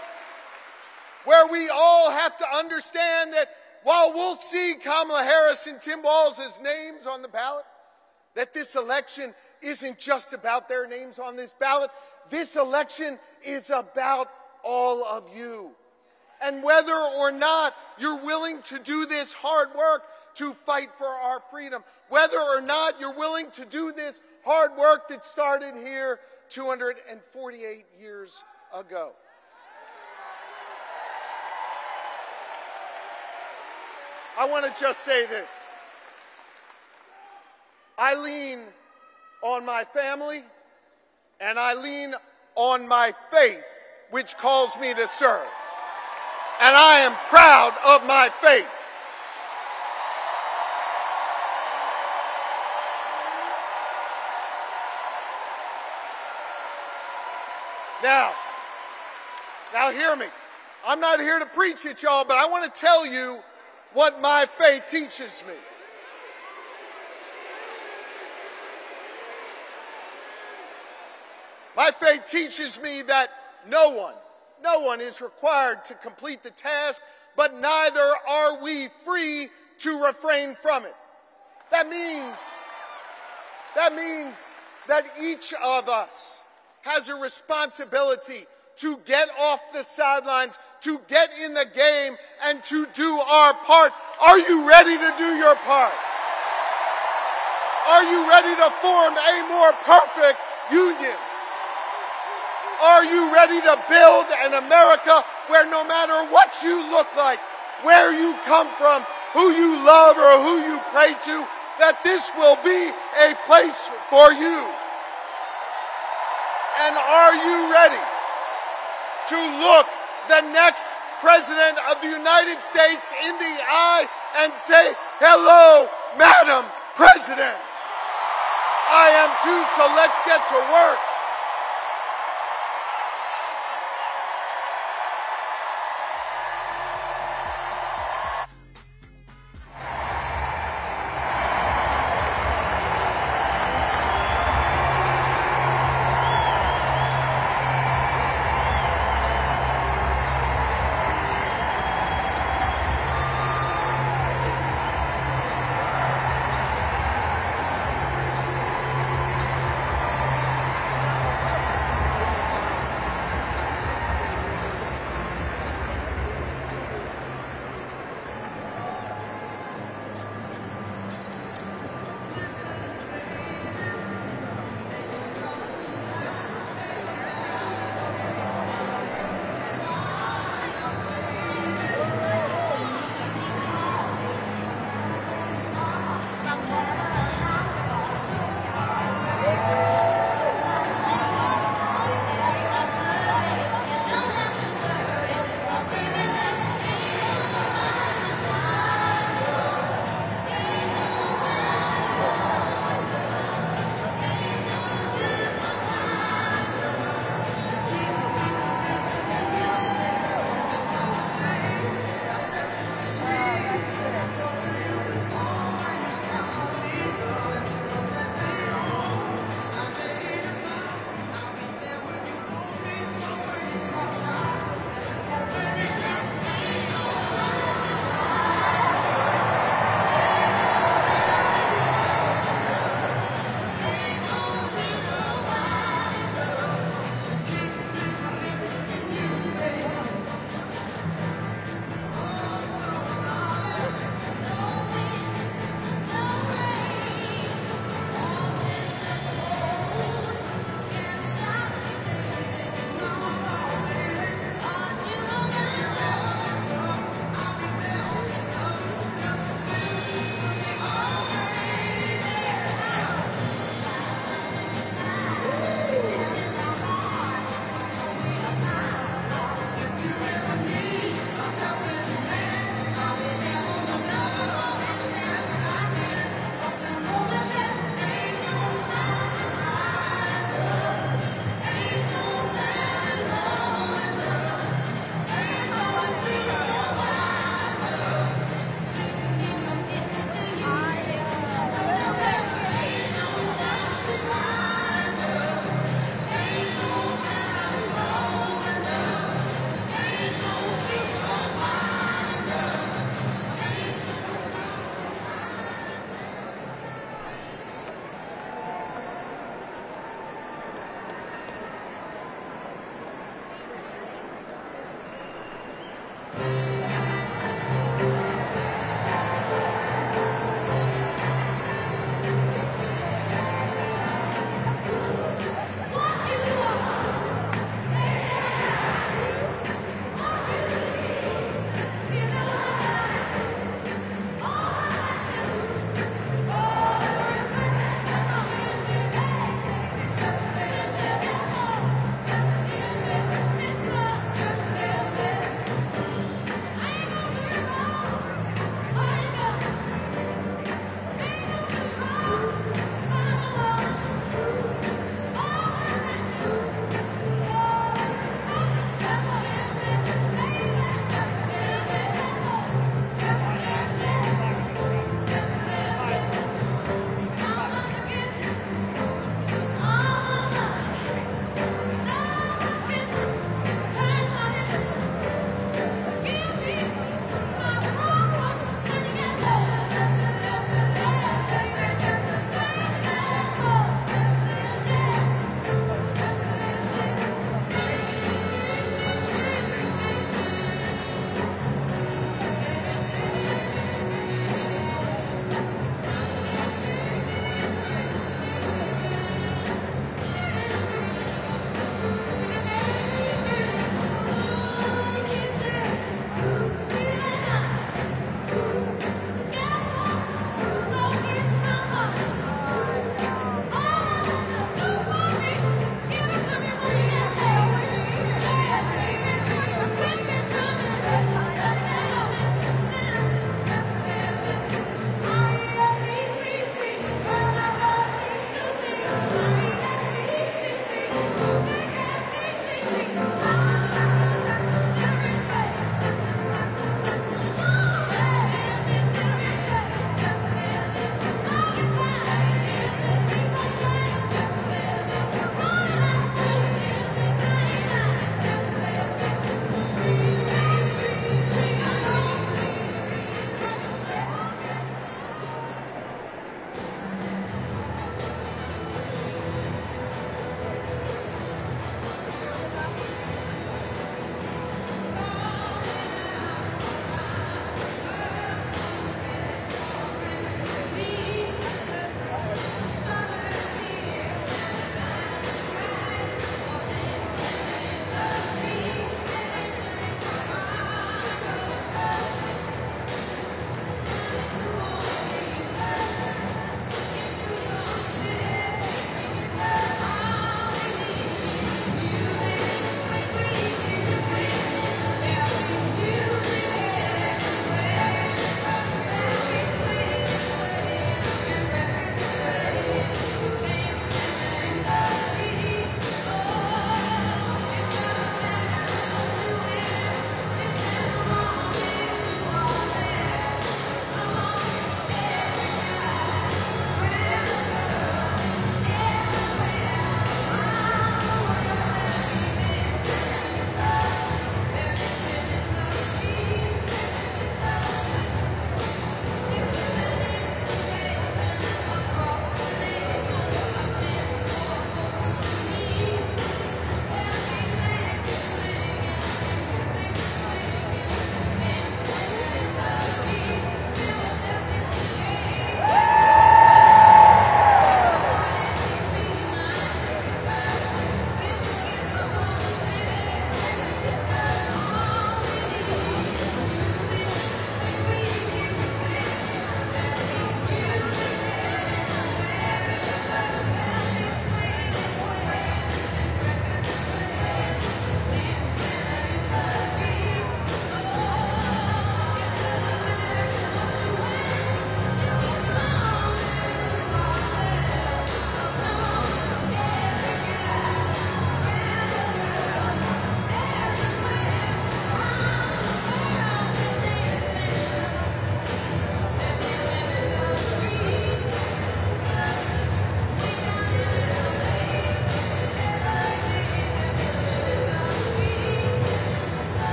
G: where we all have to understand that while we'll see Kamala Harris and Tim Walz's names on the ballot, that this election isn't just about their names on this ballot. This election is about all of you. And whether or not you're willing to do this hard work to fight for our freedom, whether or not you're willing to do this hard work that started here 248 years ago. I want to just say this. I lean on my family and I lean on my faith, which calls me to serve. And I am proud of my faith. Now hear me. I'm not here to preach at y'all, but I want to tell you what my faith teaches me. My faith teaches me that no one is required to complete the task, but neither are we free to refrain from it. That means that each of us has a responsibility to get off the sidelines, to get in the game, and to do our part. Are you ready to do your part? Are you ready to form a more perfect union? Are you ready to build an America where no matter what you look like, where you come from, who you love or who you pray to, that this will be a place for you? And are you ready? to look the next President of the United States in the eye and say, "Hello, Madam President." I am too, so let's get to work.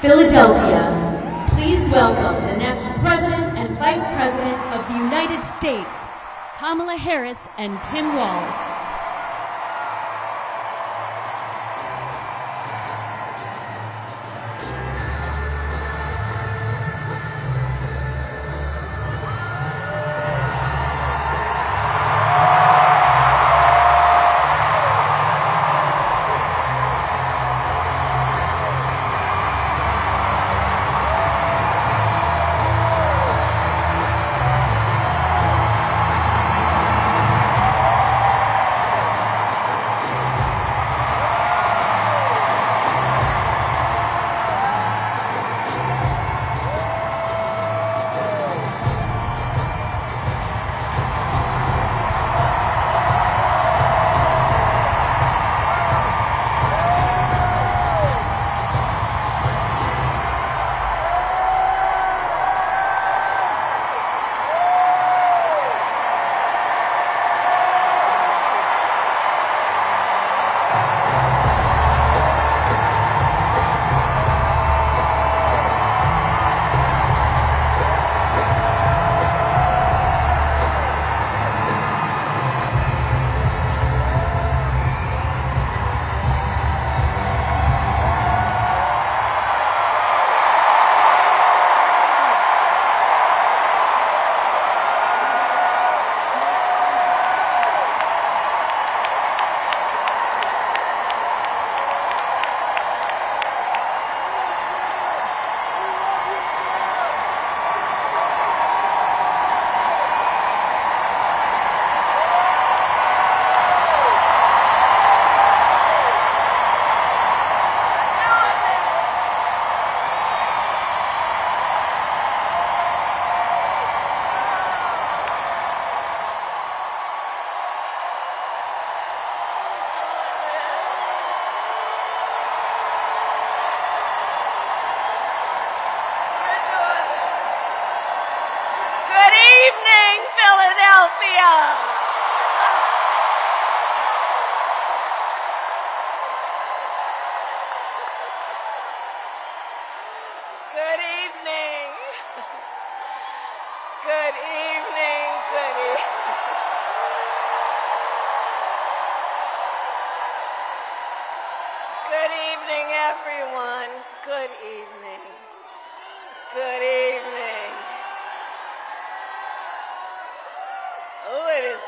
H: Philadelphia, please welcome the next President and Vice President of the United States, Kamala Harris and Tim Walz.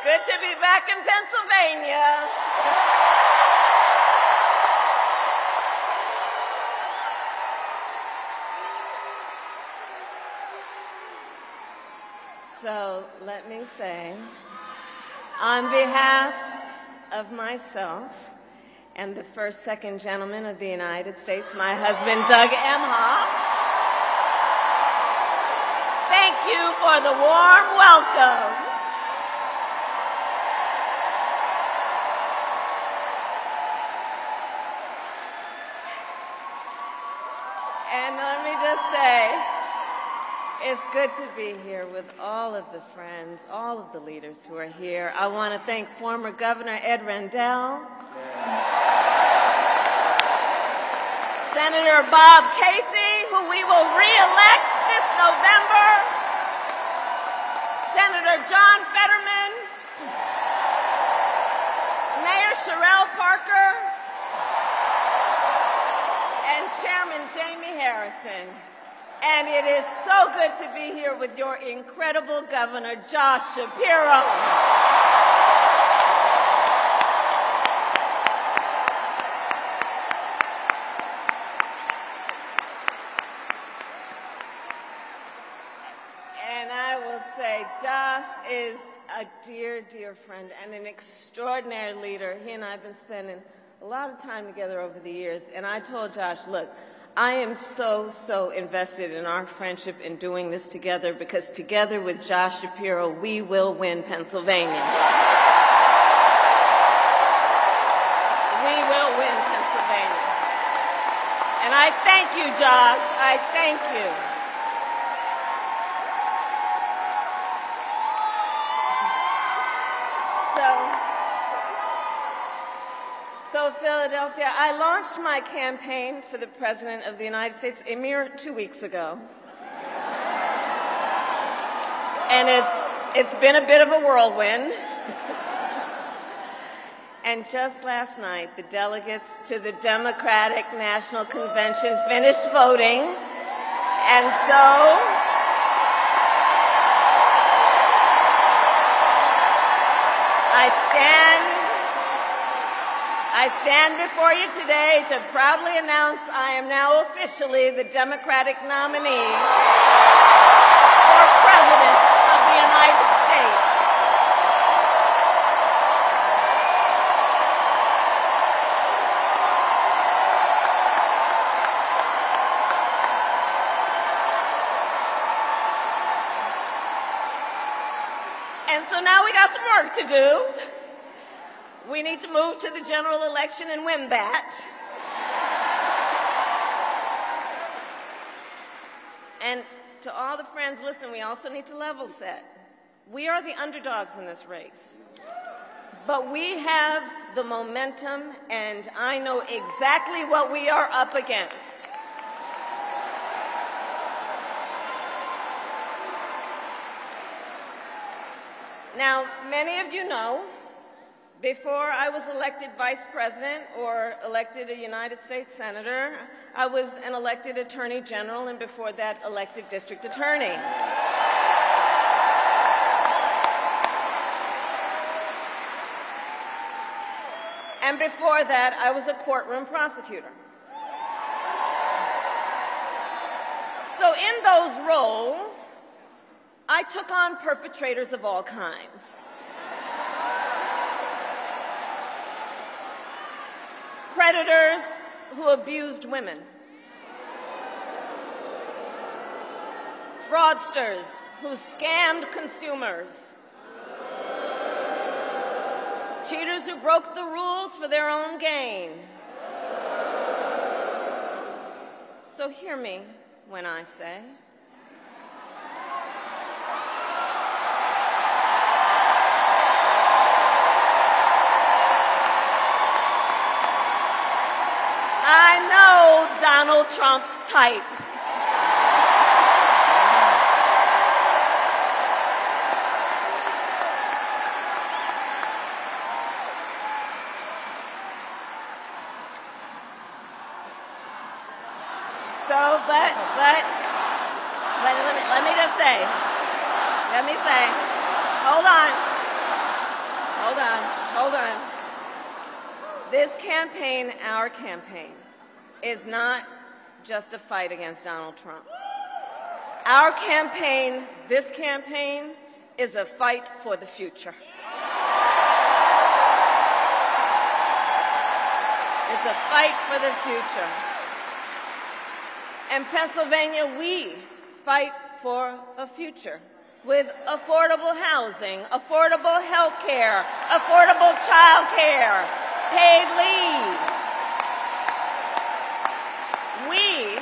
A: Good to be back in Pennsylvania. So let me say, on behalf of myself and the first, second gentleman of the United States, my husband, Doug Emhoff, thank you for the warm welcome. And let me just say, it's good to be here with all of the friends, all of the leaders who are here. I want to thank former Governor Ed Rendell, Senator Bob Casey, who we will re-elect this November, Senator John Fetterman, Mayor Cherelle Parker, and Chairman Jamie Harrison. And it is so good to be here with your incredible Governor, Josh Shapiro. And I will say, Josh is a dear, dear friend and an extraordinary leader. He and I have been spending a lot of time together over the years. And I told Josh, look, I am so invested in our friendship in doing this together, because together with Josh Shapiro, we will win Pennsylvania. We will win Pennsylvania. And I thank you, Josh. I thank you. So
I: Philadelphia. I launched my campaign for the President of the United States a mere 2 weeks ago. And it's been a bit of a whirlwind. And just last night, the delegates to the Democratic National Convention finished voting. And so I stand before you today to proudly announce I am now officially the Democratic nominee for President of the United States. And so now we got some work to do. We need to move to the general election and win that. And to all the friends, listen, we also need to level set. We are the underdogs in this race. But we have the momentum, and I know exactly what we are up against. Now, many of you know, before I was elected vice president or elected a United States senator, I was an elected attorney general, and before that, elected district attorney. And before that, I was a courtroom prosecutor. So in those roles, I took on perpetrators of all kinds. Predators who abused women. Fraudsters who scammed consumers. Cheaters who broke the rules for their own gain. So hear me when I say, I know Donald Trump's type. So, but let me say, hold on. This campaign, our campaign, is not just a fight against Donald Trump. Our campaign, this campaign, is a fight for the future. It's a fight for the future. In Pennsylvania, we fight for a future with affordable housing, affordable health care, affordable child care, paid leave. We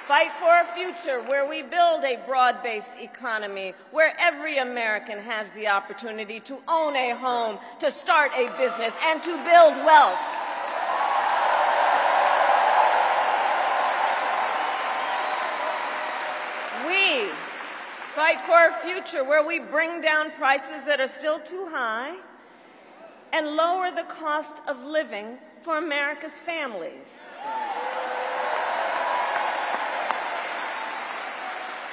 I: fight for a future where we build a broad-based economy, where every American has the opportunity to own a home, to start a business, and to build wealth. We fight for a future where we bring down prices that are still too high and lower the cost of living for America's families.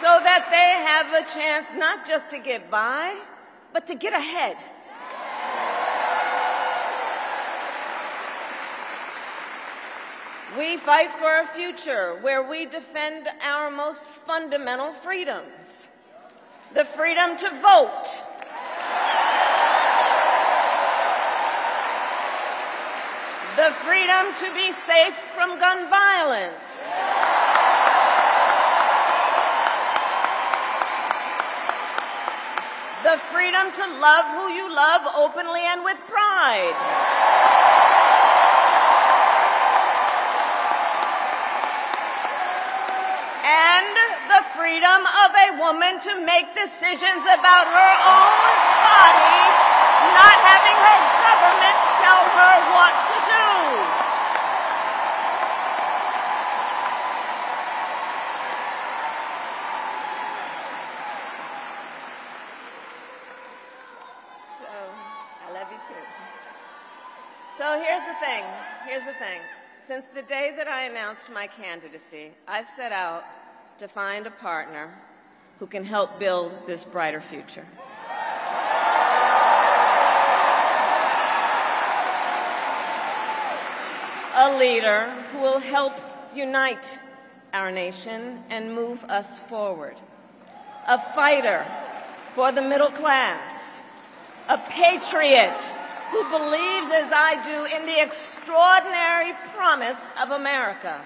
I: So that they have a chance not just to get by, but to get ahead. We fight for a future where we defend our most fundamental freedoms. The freedom to vote. The freedom to be safe from gun violence. The freedom to love who you love openly and with pride. And the freedom of a woman to make decisions about her own body, not having her government tell her what to do. thing. Here's the thing. Since the day that I announced my candidacy, I set out to find a partner who can help build this brighter future. A leader who will help unite our nation and move us forward. A fighter for the middle class. A patriot who believes, as I do, in the extraordinary promise of America.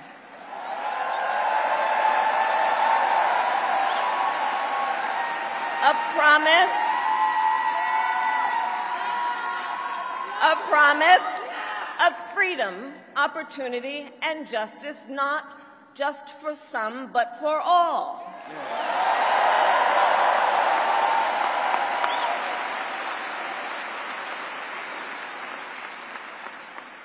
I: A promise of freedom, opportunity, and justice, not just for some, but for all.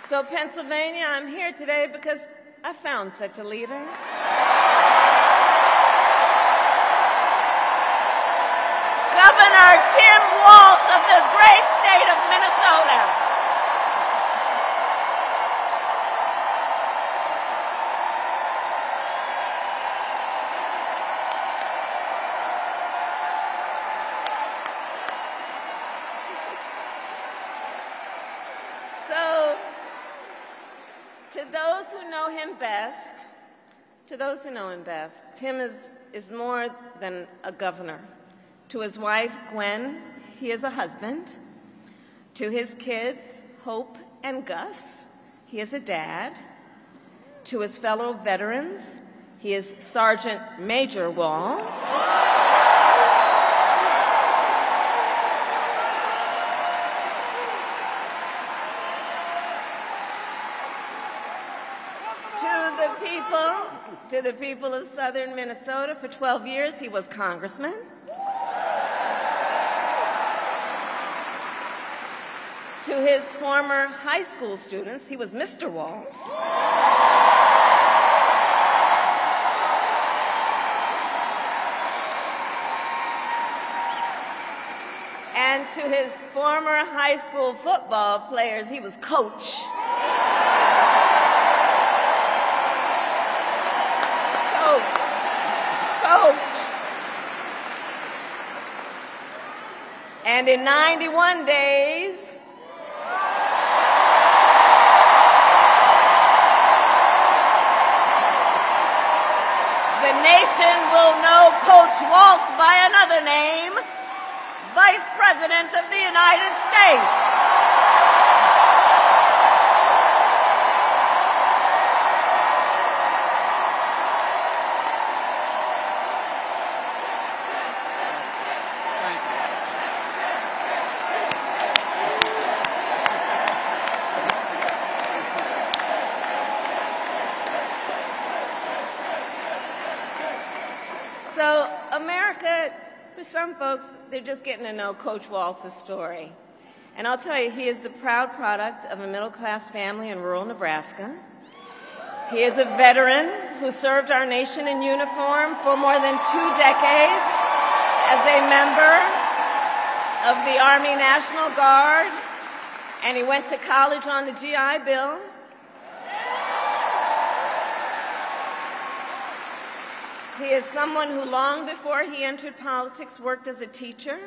I: So, Pennsylvania, I'm here today because I found such a leader. Governor Tim Walz of the great state of Minnesota. To those who know him best, Tim is more than a governor. To his wife, Gwen, he is a husband. To his kids, Hope and Gus, he is a dad. To his fellow veterans, he is Sergeant Major Walz. To the people of southern Minnesota, for 12 years, he was congressman. To his former high school students, he was Mr. Walz. And to his former high school football players, he was Coach. And in 91 days, the nation will know Coach Walz by another name, Vice President of the United States. So America, for some folks, they're just getting to know Coach Walz's story. And I'll tell you, he is the proud product of a middle-class family in rural Nebraska. He is a veteran who served our nation in uniform for more than 2 decades as a member of the Army National Guard, and he went to college on the GI Bill. He is someone who, long before he entered politics, worked as a teacher.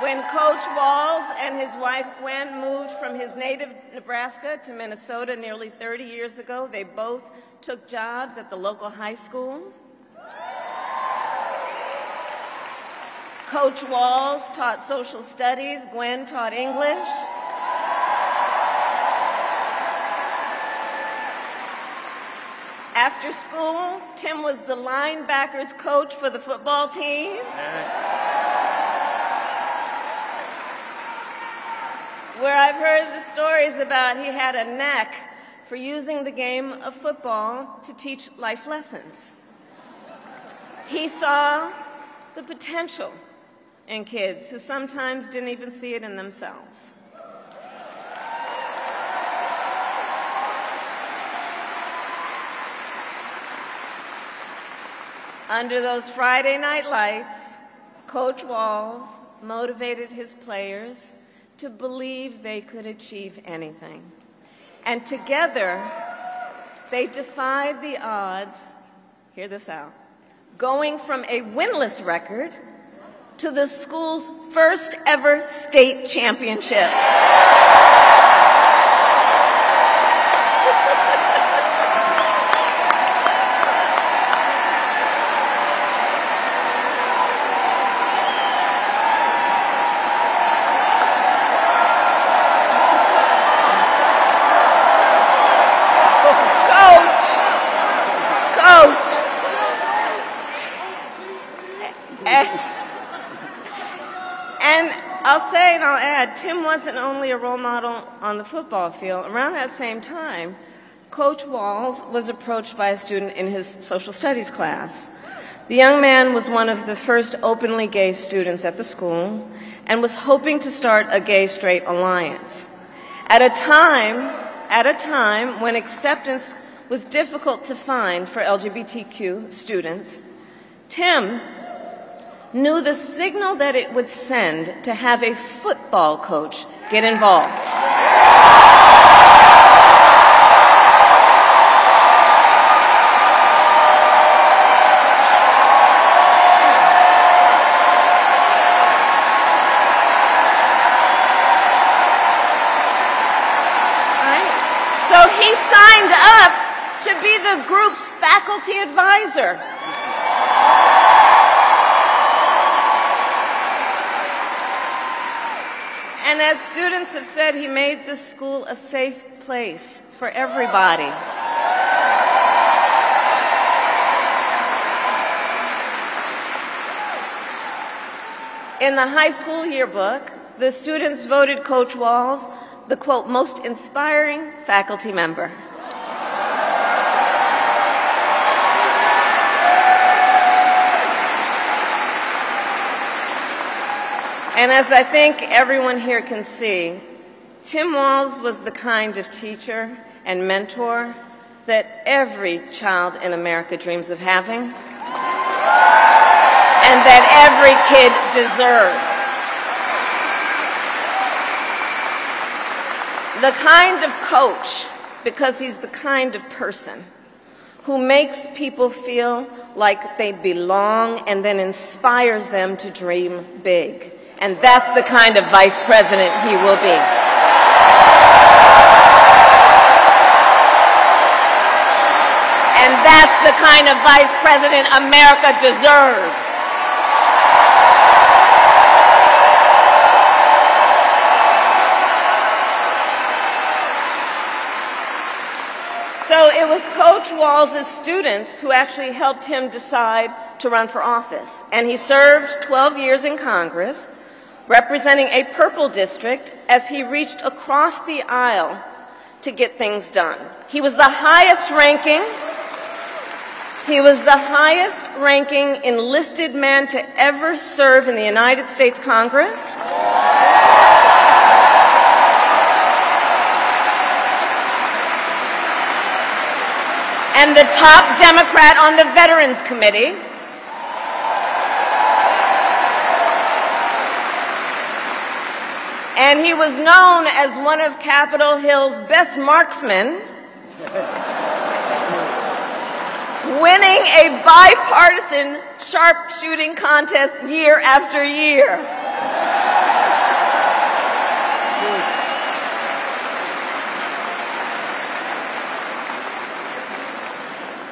I: When Coach Walz and his wife Gwen moved from his native Nebraska to Minnesota nearly 30 years ago, they both took jobs at the local high school. Coach Walz taught social studies, Gwen taught English. After school, Tim was the linebackers coach for the football team. Where I've heard the stories about he had a knack for using the game of football to teach life lessons. He saw the potential in kids who sometimes didn't even see it in themselves. Under those Friday night lights, Coach Walz motivated his players to believe they could achieve anything. And together, they defied the odds, hear this out, going from a winless record to the school's first ever state championship. And I'll say and I'll add, Tim wasn't only a role model on the football field. Around that same time, Coach Walz was approached by a student in his social studies class. The young man was one of the first openly gay students at the school and was hoping to start a gay-straight alliance. At a time when acceptance was difficult to find for LGBTQ students, Tim knew the signal that it would send to have a football coach get involved. So he signed up to be the group's faculty advisor. And as students have said, he made the school a safe place for everybody. In the high school yearbook, the students voted Coach Walz the, quote, most inspiring faculty member. And as I think everyone here can see, Tim Walz was the kind of teacher and mentor that every child in America dreams of having, and that every kid deserves. The kind of coach, because he's the kind of person who makes people feel like they belong and then inspires them to dream big. And that's the kind of vice president he will be. And that's the kind of vice president America deserves. So it was Coach Walz's students who actually helped him decide to run for office. And he served 12 years in Congress, representing a purple district as he reached across the aisle to get things done. He was the highest ranking enlisted man to ever serve in the United States Congress. And the top Democrat on the Veterans Committee. And he was known as one of Capitol Hill's best marksmen, winning a bipartisan sharpshooting contest year after year.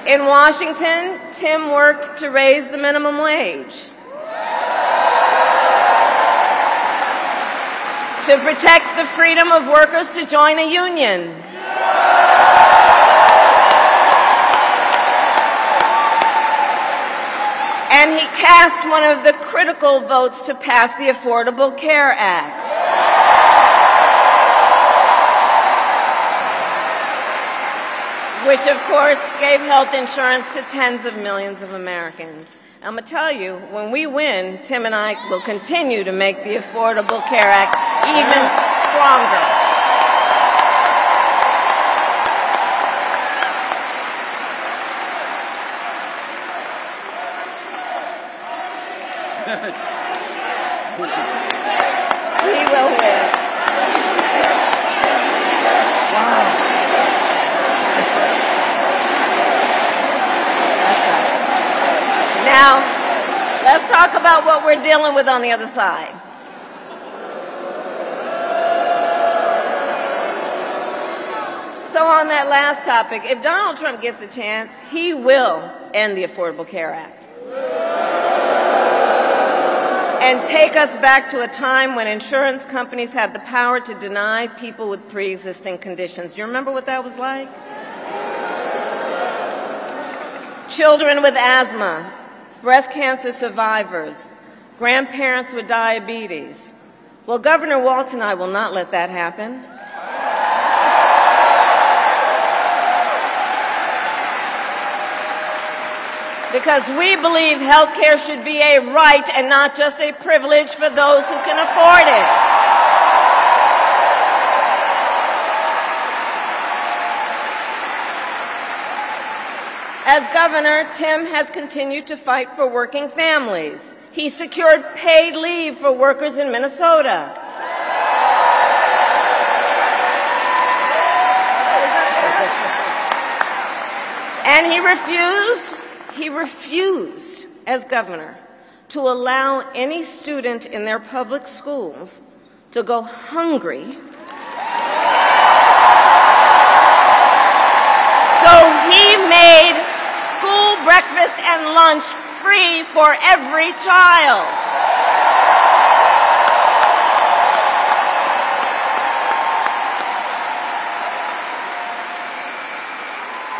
I: In Washington, Tim worked to raise the minimum wage, to protect the freedom of workers to join a union, and he cast one of the critical votes to pass the Affordable Care Act. Which, of course, gave health insurance to tens of millions of Americans. I'm going to tell you, when we win, Tim and I will continue to make the Affordable Care Act even stronger. He will win. Wow. That's right. Now, let's talk about what we're dealing with on the other side. So on that last topic, if Donald Trump gets the chance, he will end the Affordable Care Act and take us back to a time when insurance companies had the power to deny people with pre-existing conditions. You remember what that was like? Children with asthma, breast cancer survivors, grandparents with diabetes. Well, Governor Walz and I will not let that happen. Because we believe health care should be a right and not just a privilege for those who can afford it. As governor, Tim has continued to fight for working families. He secured paid leave for workers in Minnesota. And he refused, as governor, to allow any student in their public schools to go hungry. So he made school breakfast and lunch free for every child.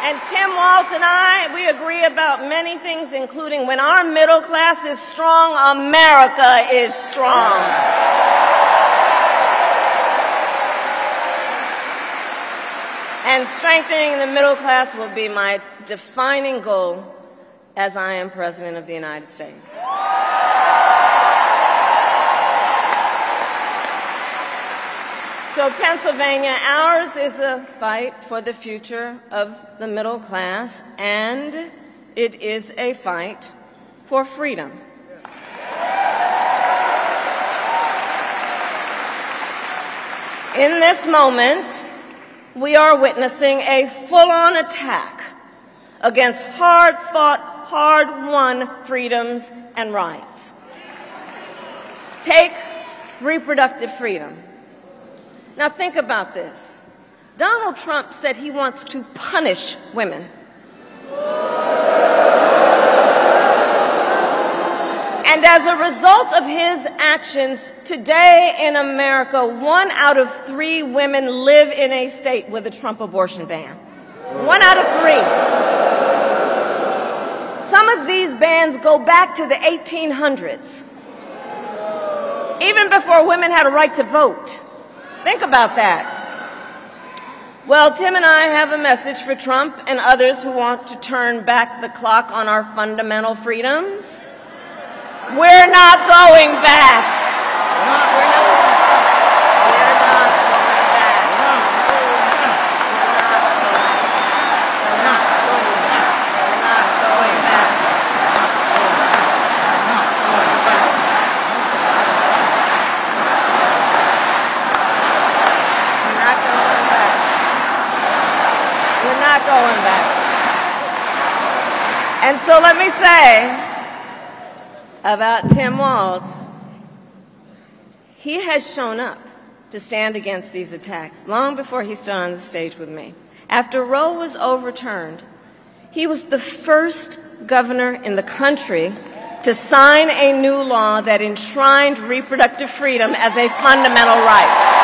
I: And Tim Walz and I, we agree about many things, including when our middle class is strong, America is strong. And strengthening the middle class will be my defining goal as I am President of the United States. So Pennsylvania, ours is a fight for the future of the middle class, and it is a fight for freedom. In this moment, we are witnessing a full-on attack against hard-fought, hard-won freedoms and rights. Take reproductive freedom. Now think about this. Donald Trump said he wants to punish women. And as a result of his actions, today in America, 1 out of 3 women live in a state with a Trump abortion ban. 1 out of 3. Some of these bans go back to the 1800s, even before women had a right to vote. Think about that. Well, Tim and I have a message for Trump and others who want to turn back the clock on our fundamental freedoms. We're not going back. We're not going back. And so let me say about Tim Walz, he has shown up to stand against these attacks long before he stood on the stage with me. After Roe was overturned, he was the first governor in the country to sign a new law that enshrined reproductive freedom as a fundamental right.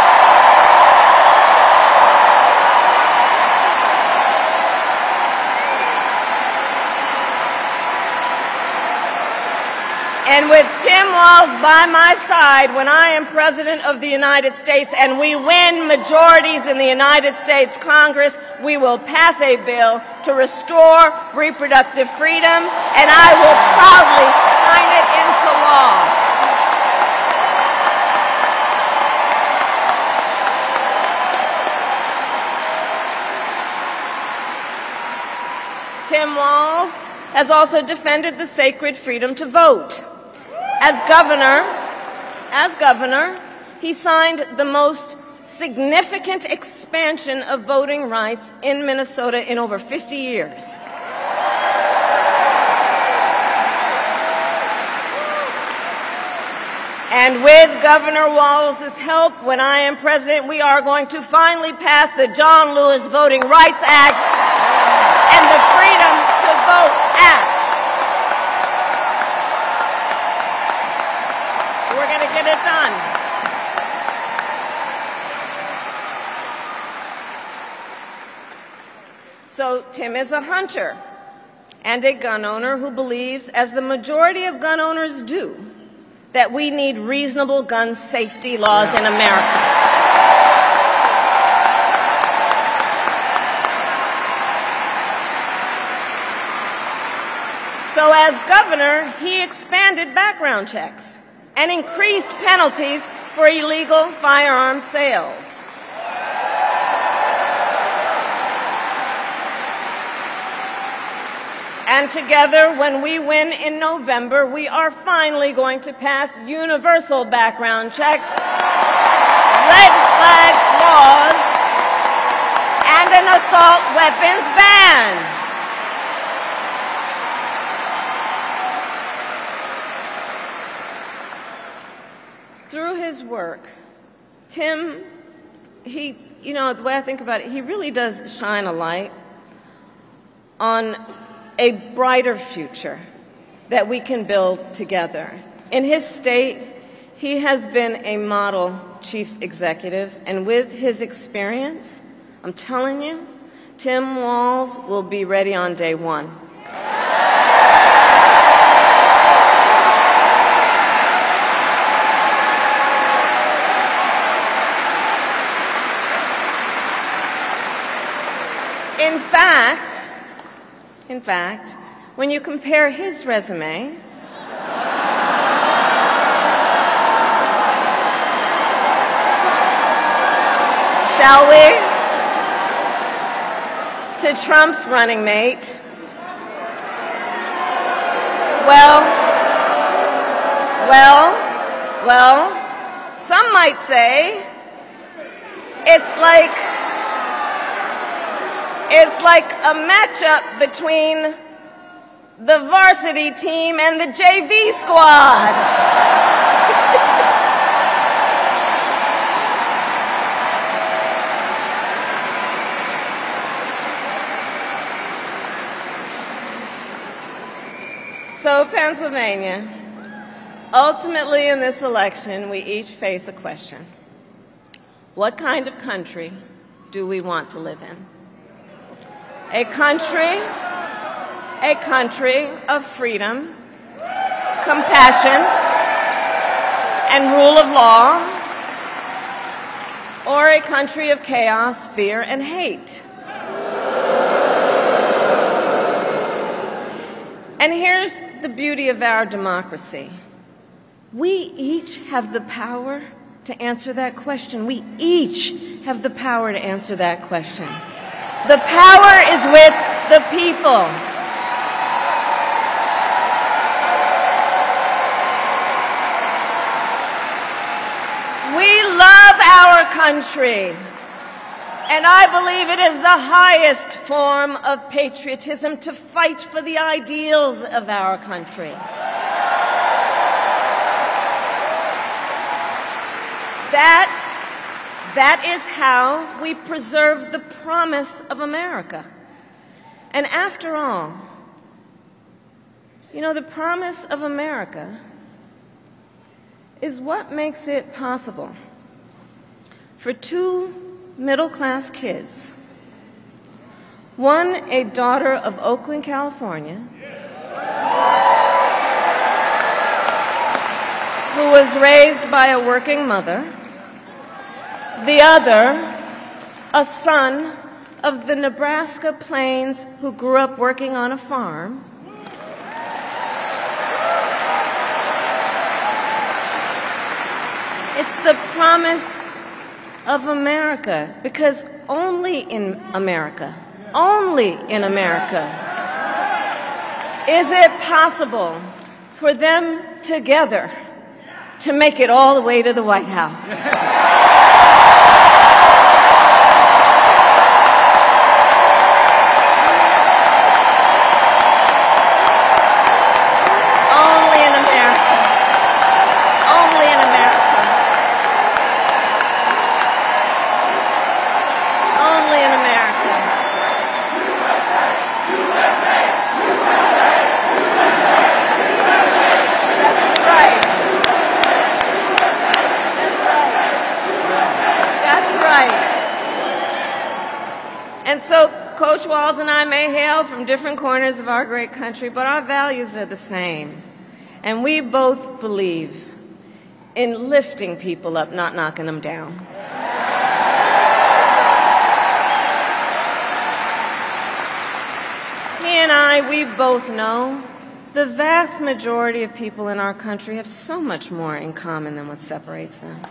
I: And with Tim Walz by my side, when I am President of the United States and we win majorities in the United States Congress, we will pass a bill to restore reproductive freedom, and I will proudly sign it into law. Tim Walz has also defended the sacred freedom to vote. As governor, he signed the most significant expansion of voting rights in Minnesota in over 50 years. And with Governor Walz's help, when I am president, we are going to finally pass the John Lewis Voting Rights Act and the Freedom to Vote Act. We're going to get it done. So Tim is a hunter and a gun owner who believes, as the majority of gun owners do, that we need reasonable gun safety laws in America. So as governor, he expanded background checks and increased penalties for illegal firearm sales. And together, when we win in November, we are finally going to pass universal background checks, red flag laws, and an assault weapons ban. Through his work, Tim, the way I think about it, he really does shine a light on a brighter future that we can build together. In his state, he has been a model chief executive, and with his experience, I'm telling you, Tim Walz will be ready on day one. In fact, when you compare his resume shall we, to Trump's running mate, well, some might say it's like a matchup between the varsity team and the JV squad. So, Pennsylvania, ultimately in this election, we each face a question. What kind of country do we want to live in? A country of freedom, compassion, and rule of law, or a country of chaos, fear, and hate. And here's the beauty of our democracy. We each have the power to answer that question. We each have the power to answer that question. The power is with the people. We love our country, and I believe it is the highest form of patriotism to fight for the ideals of our country. That is how we preserve the promise of America. And after all, the promise of America is what makes it possible for two middle-class kids, one a daughter of Oakland, California, who was raised by a working mother, the other, a son of the Nebraska Plains who grew up working on a farm. It's the promise of America, because only in America, is it possible for for them together to make it all the way to the White House. Only in America. Only in America. Only in America. And so Coach Walz and I may hail from different corners of our great country, but our values are the same. And we both believe in lifting people up, not knocking them down. He and I, we both know the vast majority of people in our country have so much more in common than what separates them.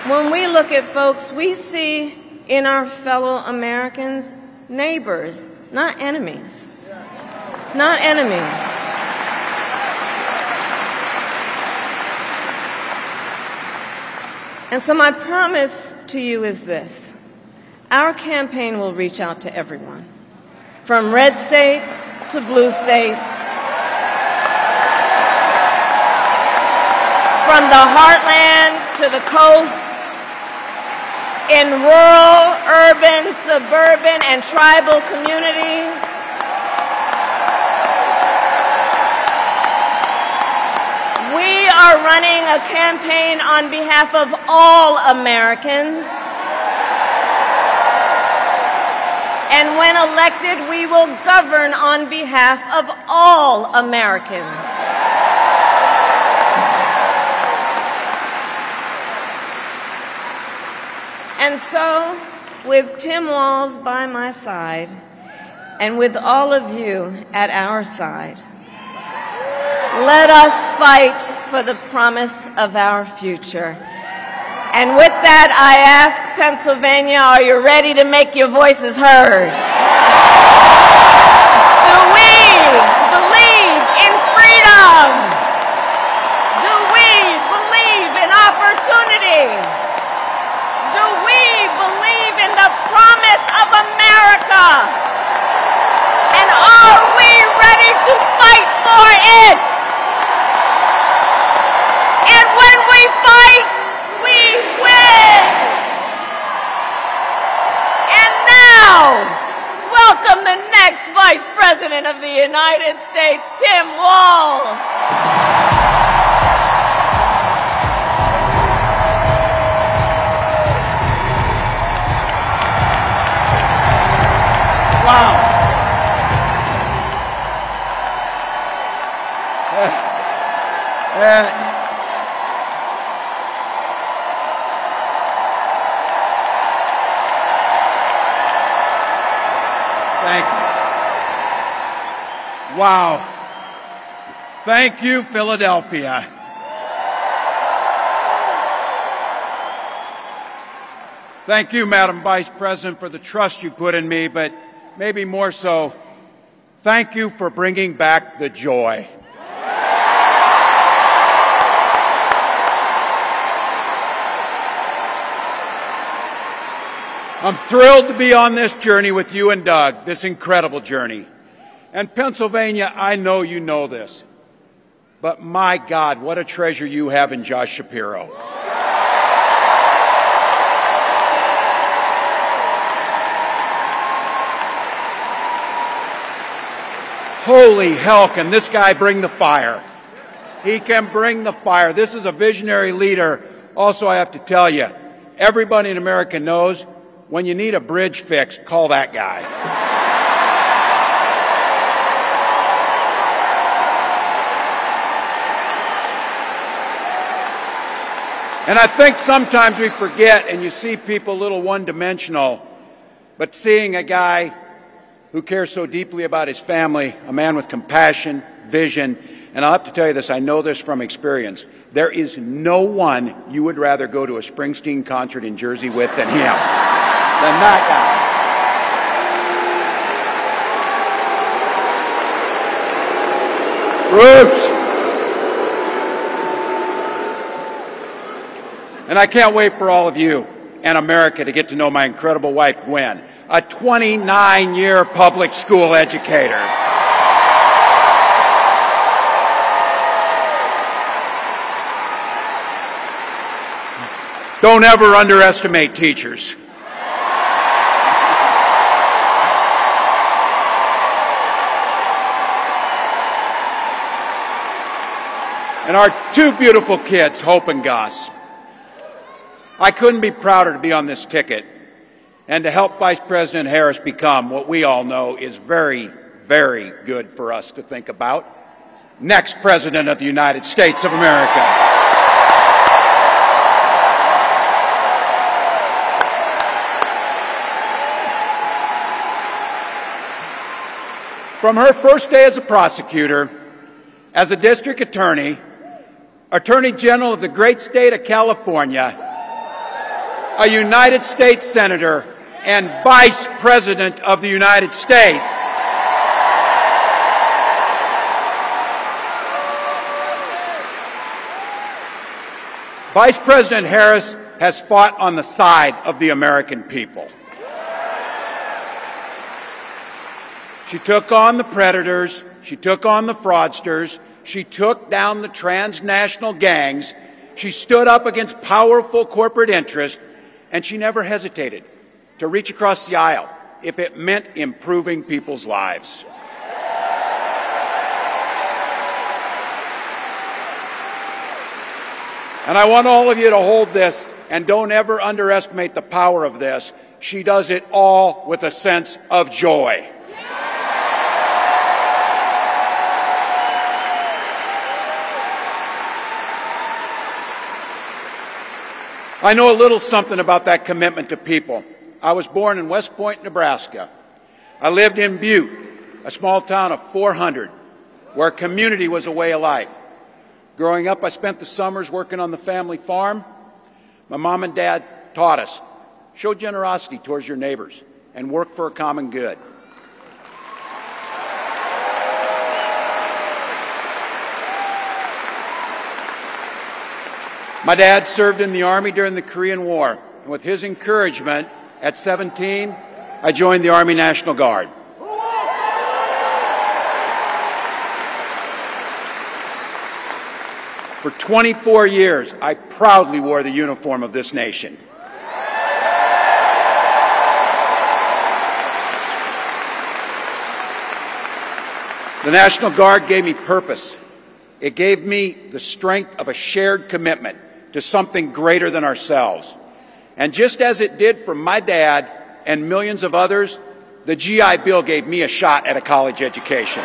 I: When we look at folks, we see in our fellow Americans neighbors, not enemies. Not enemies. And so my promise to you is this. Our campaign will reach out to everyone, from red states to blue states, from the heartland to the coast, in rural, urban, suburban, and tribal communities. We are running a campaign on behalf of all Americans. And when elected, we will govern on behalf of all Americans. And so, with Tim Walz by my side, and with all of you at our side, let us fight for the promise of our future. And with that, I ask Pennsylvania, are you ready to make your voices heard? Do we believe in freedom? Do we believe in opportunity? Do we believe in the promise of America? And are we ready to fight for it? And when we fight, we win. And now, welcome the next Vice President of the United States, Tim Walz.
J: Wow. Thank you. Wow. Thank you, Philadelphia. Thank you, Madam Vice President, for the trust you put in me, but maybe more so, thank you for bringing back the joy. I'm thrilled to be on this journey with you and Doug, this incredible journey. And Pennsylvania, I know you know this, but my God, what a treasure you have in Josh Shapiro. Holy hell, can this guy bring the fire? He can bring the fire. This is a visionary leader. Also, I have to tell you, everybody in America knows when you need a bridge fixed, call that guy. And I think sometimes we forget, and you see people a little one-dimensional, but seeing a guy who cares so deeply about his family, a man with compassion, vision, and I'll have to tell you this, I know this from experience, there is no one you would rather go to a Springsteen concert in Jersey with than him, than that Bruce. And I can't wait for all of you and America to get to know my incredible wife, Gwen, a 29-year public school educator. Don't ever underestimate teachers. And our two beautiful kids, Hope and Gus. I couldn't be prouder to be on this ticket and to help Vice President Harris become what we all know is very, very good for us to think about. Next President of the United States of America. From her first day as a prosecutor, as a district attorney, Attorney General of the great state of California, a United States Senator, and Vice President of the United States. Vice President Harris has fought on the side of the American people. She took on the predators, she took on the fraudsters, she took down the transnational gangs, she stood up against powerful corporate interests, and she never hesitated to reach across the aisle if it meant improving people's lives. And I want all of you to hold this, and don't ever underestimate the power of this. She does it all with a sense of joy. I know a little something about that commitment to people. I was born in West Point, Nebraska. I lived in Butte, a small town of 400, where community was a way of life. Growing up, I spent the summers working on the family farm. My mom and dad taught us, show generosity towards your neighbors and work for a common good. My dad served in the Army during the Korean War. And with his encouragement, at 17, I joined the Army National Guard. For 24 years, I proudly wore the uniform of this nation. The National Guard gave me purpose. It gave me the strength of a shared commitment to something greater than ourselves. And just as it did for my dad and millions of others, the GI Bill gave me a shot at a college education.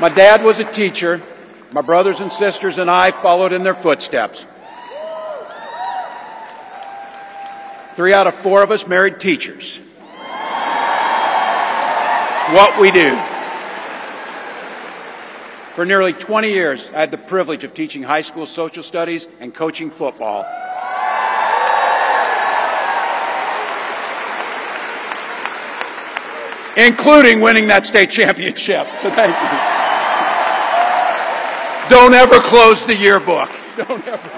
J: My dad was a teacher. My brothers and sisters and I followed in their footsteps. 3 out of 4 of us married teachers. What we do. For nearly 20 years, I had the privilege of teaching high school social studies and coaching football. Including winning that state championship. So thank you. Don't ever close the yearbook. Don't ever.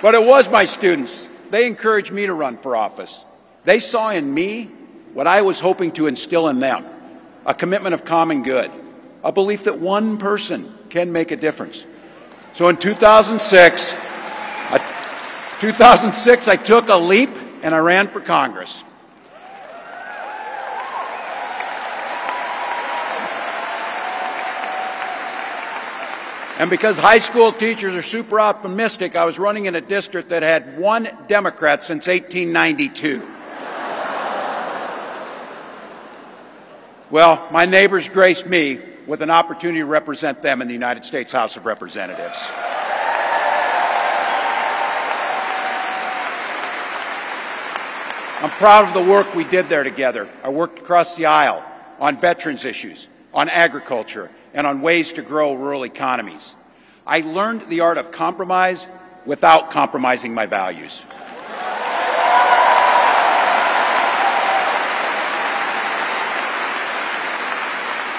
J: But it was my students. They encouraged me to run for office. They saw in me what I was hoping to instill in them, a commitment of common good, a belief that one person can make a difference. So in 2006, I took a leap and I ran for Congress. And because high school teachers are super optimistic, I was running in a district that had 1 Democrat since 1892. Well, my neighbors graced me with an opportunity to represent them in the United States House of Representatives. I'm proud of the work we did there together. I worked across the aisle on veterans issues, on agriculture, and on ways to grow rural economies. I learned the art of compromise without compromising my values.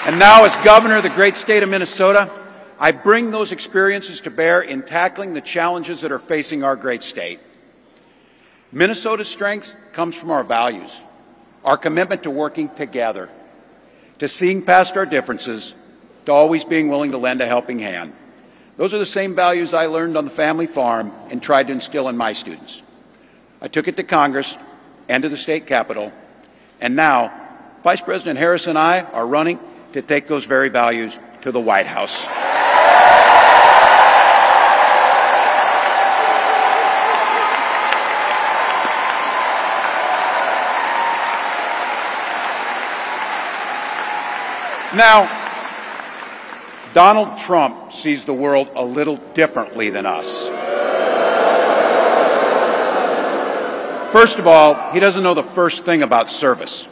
J: And now, as governor of the great state of Minnesota, I bring those experiences to bear in tackling the challenges that are facing our great state. Minnesota's strength comes from our values, our commitment to working together, to seeing past our differences, to always being willing to lend a helping hand. Those are the same values I learned on the family farm and tried to instill in my students. I took it to Congress and to the state capitol, and now Vice President Harris and I are running to take those very values to the White House. Now, Donald Trump sees the world a little differently than us. First of all, he doesn't know the first thing about service.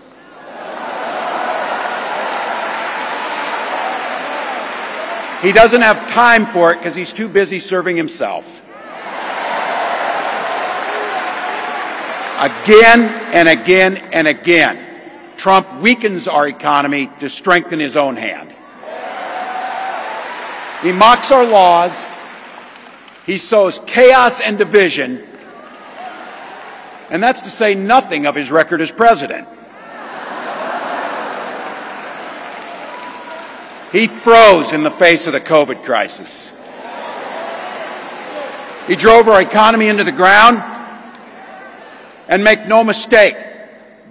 J: He doesn't have time for it because he's too busy serving himself. Again and again and again, Trump weakens our economy to strengthen his own hand. He mocks our laws. He sows chaos and division. And that's to say nothing of his record as president. He froze in the face of the COVID crisis. He drove our economy into the ground. And make no mistake,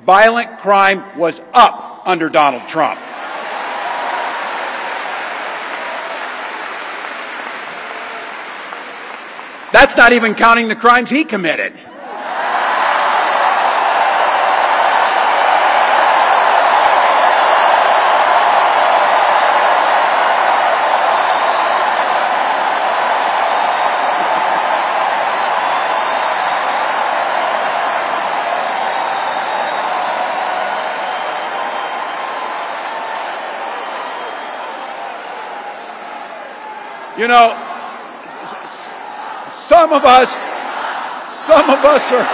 J: violent crime was up under Donald Trump. That's not even counting the crimes he committed. You know, some of us are,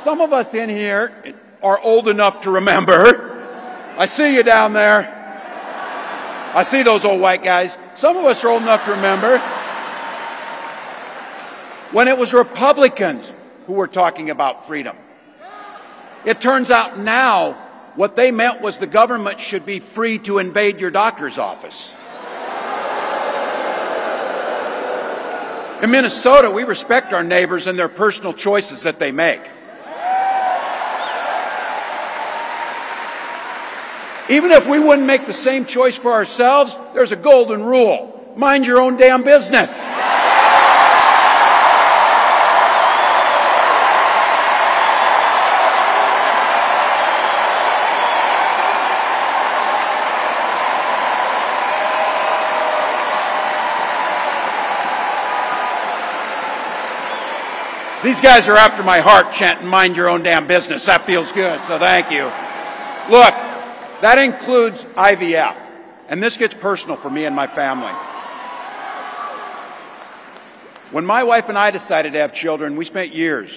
J: some of us in here are old enough to remember. I see you down there. I see those old white guys. Some of us are old enough to remember when it was Republicans who were talking about freedom. It turns out now what they meant was the government should be free to invade your doctor's office. In Minnesota, we respect our neighbors and their personal choices that they make. Even if we wouldn't make the same choice for ourselves, there's a golden rule. Mind your own damn business. These guys are after my heart chanting, mind your own damn business. That feels good, so thank you. Look, that includes IVF, and this gets personal for me and my family. When my wife and I decided to have children, we spent years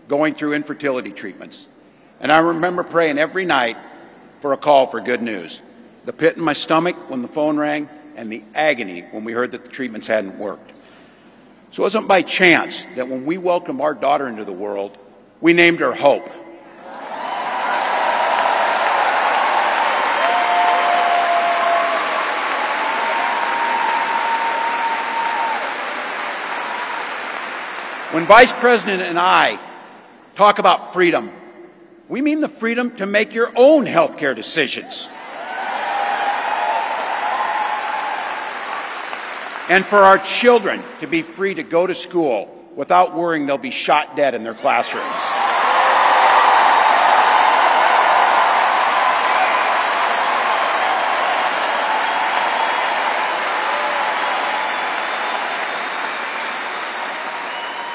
J: going through infertility treatments. And I remember praying every night for a call for good news. The pit in my stomach when the phone rang, and the agony when we heard that the treatments hadn't worked. So it wasn't by chance that when we welcomed our daughter into the world, we named her Hope. When Vice President and I talk about freedom, we mean the freedom to make your own health care decisions. And for our children to be free to go to school without worrying they'll be shot dead in their classrooms.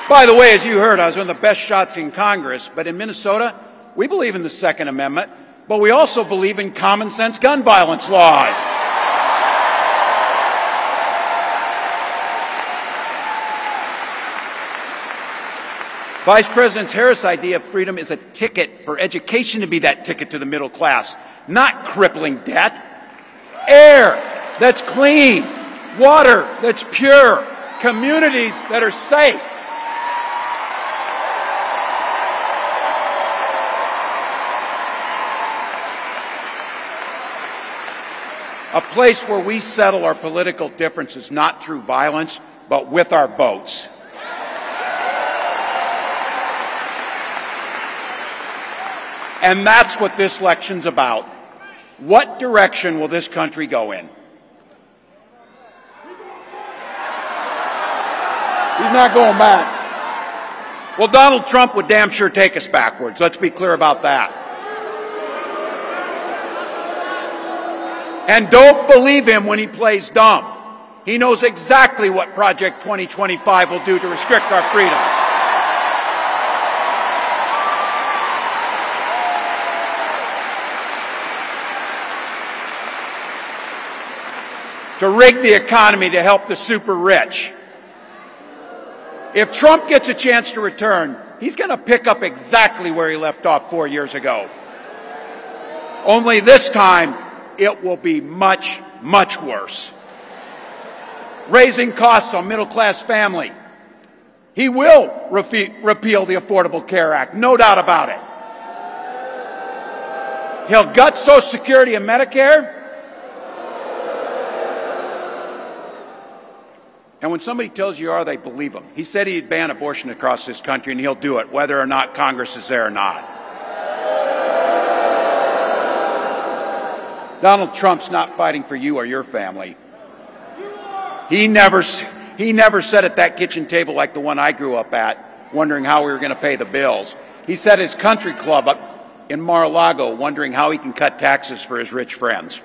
J: By the way, as you heard, I was one of the best shots in Congress, but in Minnesota, we believe in the Second Amendment, but we also believe in common sense gun violence laws. Vice President Harris' idea of freedom is a ticket for education to be that ticket to the middle class, not crippling debt. Air that's clean, water that's pure, communities that are safe. A place where we settle our political differences not through violence, but with our votes. And that's what this election's about. What direction will this country go in? He's not going back. Well, Donald Trump would damn sure take us backwards. Let's be clear about that. And don't believe him when he plays dumb. He knows exactly what Project 2025 will do to restrict our freedoms. To rig the economy to help the super rich. If Trump gets a chance to return, he's going to pick up exactly where he left off 4 years ago. Only this time, it will be much, much worse. Raising costs on middle-class family. He will repeal the Affordable Care Act, no doubt about it. He'll gut Social Security and Medicare. And when somebody tells you they believe him. He said he'd ban abortion across this country, and he'll do it, whether or not Congress is there or not. Donald Trump's not fighting for you or your family. He never sat at that kitchen table like the one I grew up at, wondering how we were going to pay the bills. He sat at his country club up in Mar-a-Lago, wondering how he can cut taxes for his rich friends.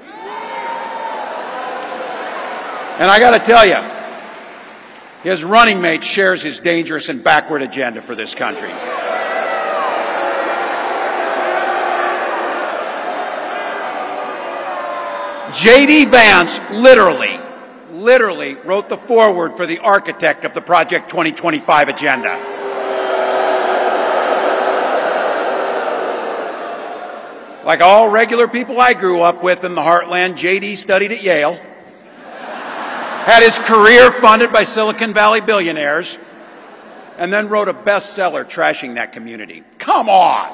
J: And I got to tell you, his running mate shares his dangerous and backward agenda for this country. J.D. Vance literally wrote the foreword for the architect of the Project 2025 agenda. Like all regular people I grew up with in the heartland, J.D. studied at Yale, had his career funded by Silicon Valley billionaires, and then wrote a bestseller trashing that community. Come on!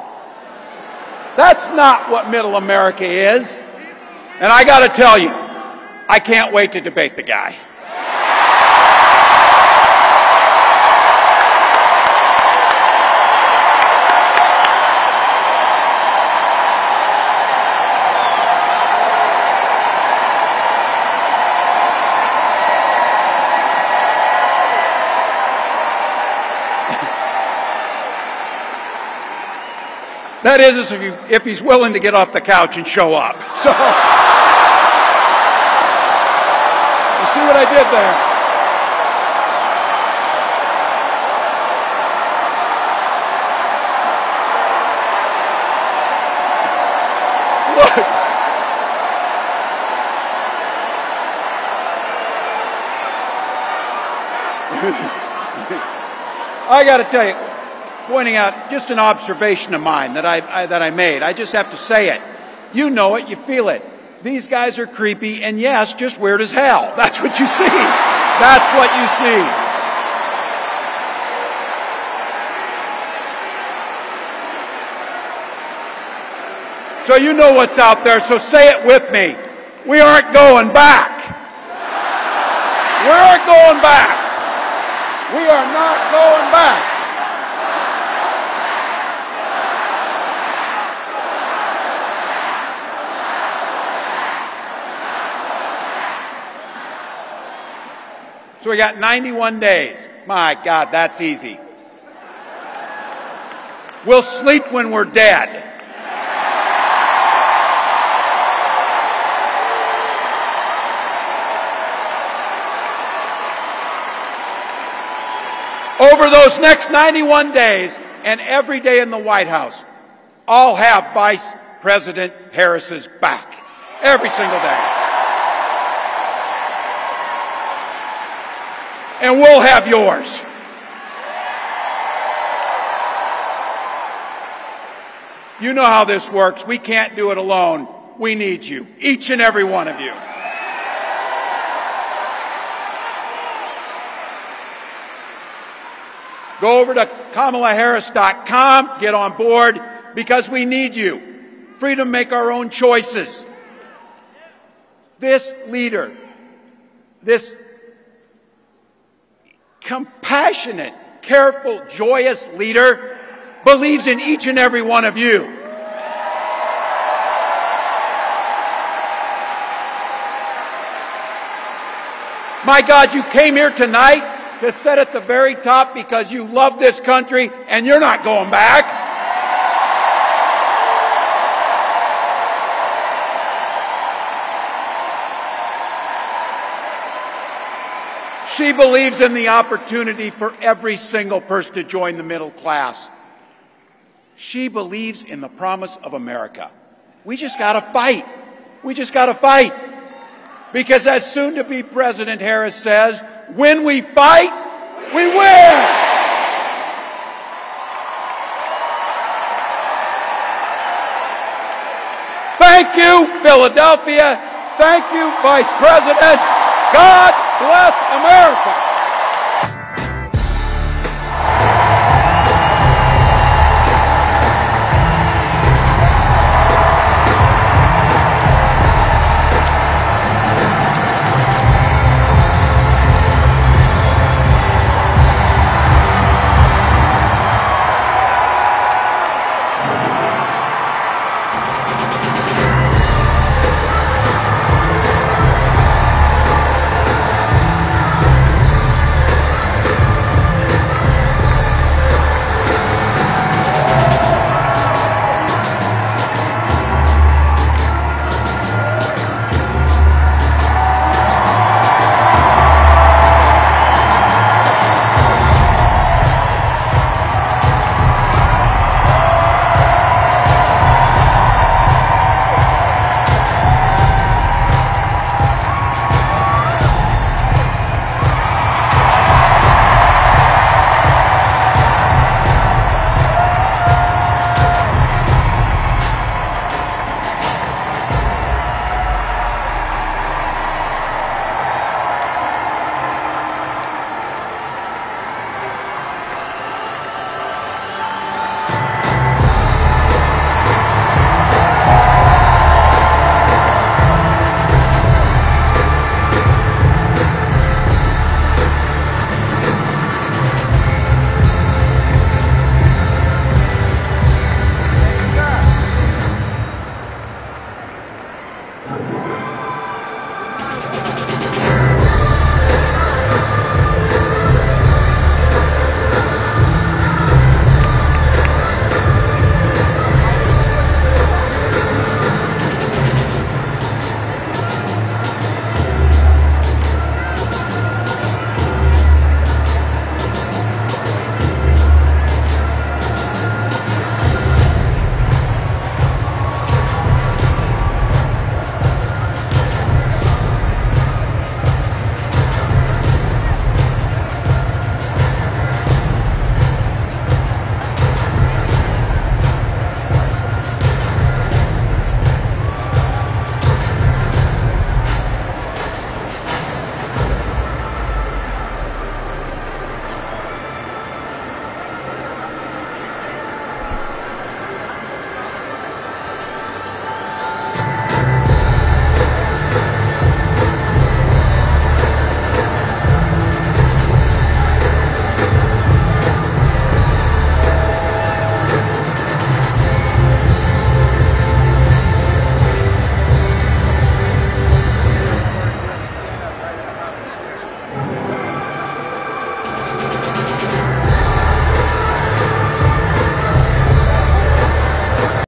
J: That's not what middle America is. And I got to tell you, I can't wait to debate the guy. That is, if he's willing to get off the couch and show up. So, you see what I did there? Look. I got to tell you, pointing out just an observation of mine that I made. I just have to say it. You know it, you feel it. These guys are creepy and yes, just weird as hell. That's what you see. That's what you see. So you know what's out there, so say it with me. We aren't going back. We aren't going back. We are not going back. So we got 91 days. My God, that's easy. We'll sleep when we're dead. Over those next 91 days and every day in the White House, I'll have Vice President Harris's back. Every single day. And we'll have yours. You know how this works. We can't do it alone. We need you, each and every one of you. Go over to KamalaHarris.com, get on board, because we need you. Freedom to make our own choices. This leader, this compassionate, careful, joyous leader, believes in each and every one of you. My God, you came here tonight to sit at the very top because you love this country and you're not going back. She believes in the opportunity for every single person to join the middle class. She believes in the promise of America. We just got to fight. We just got to fight. Because as soon-to-be President Harris says, when we fight, we win! Thank you, Philadelphia. Thank you, Vice President. God bless America.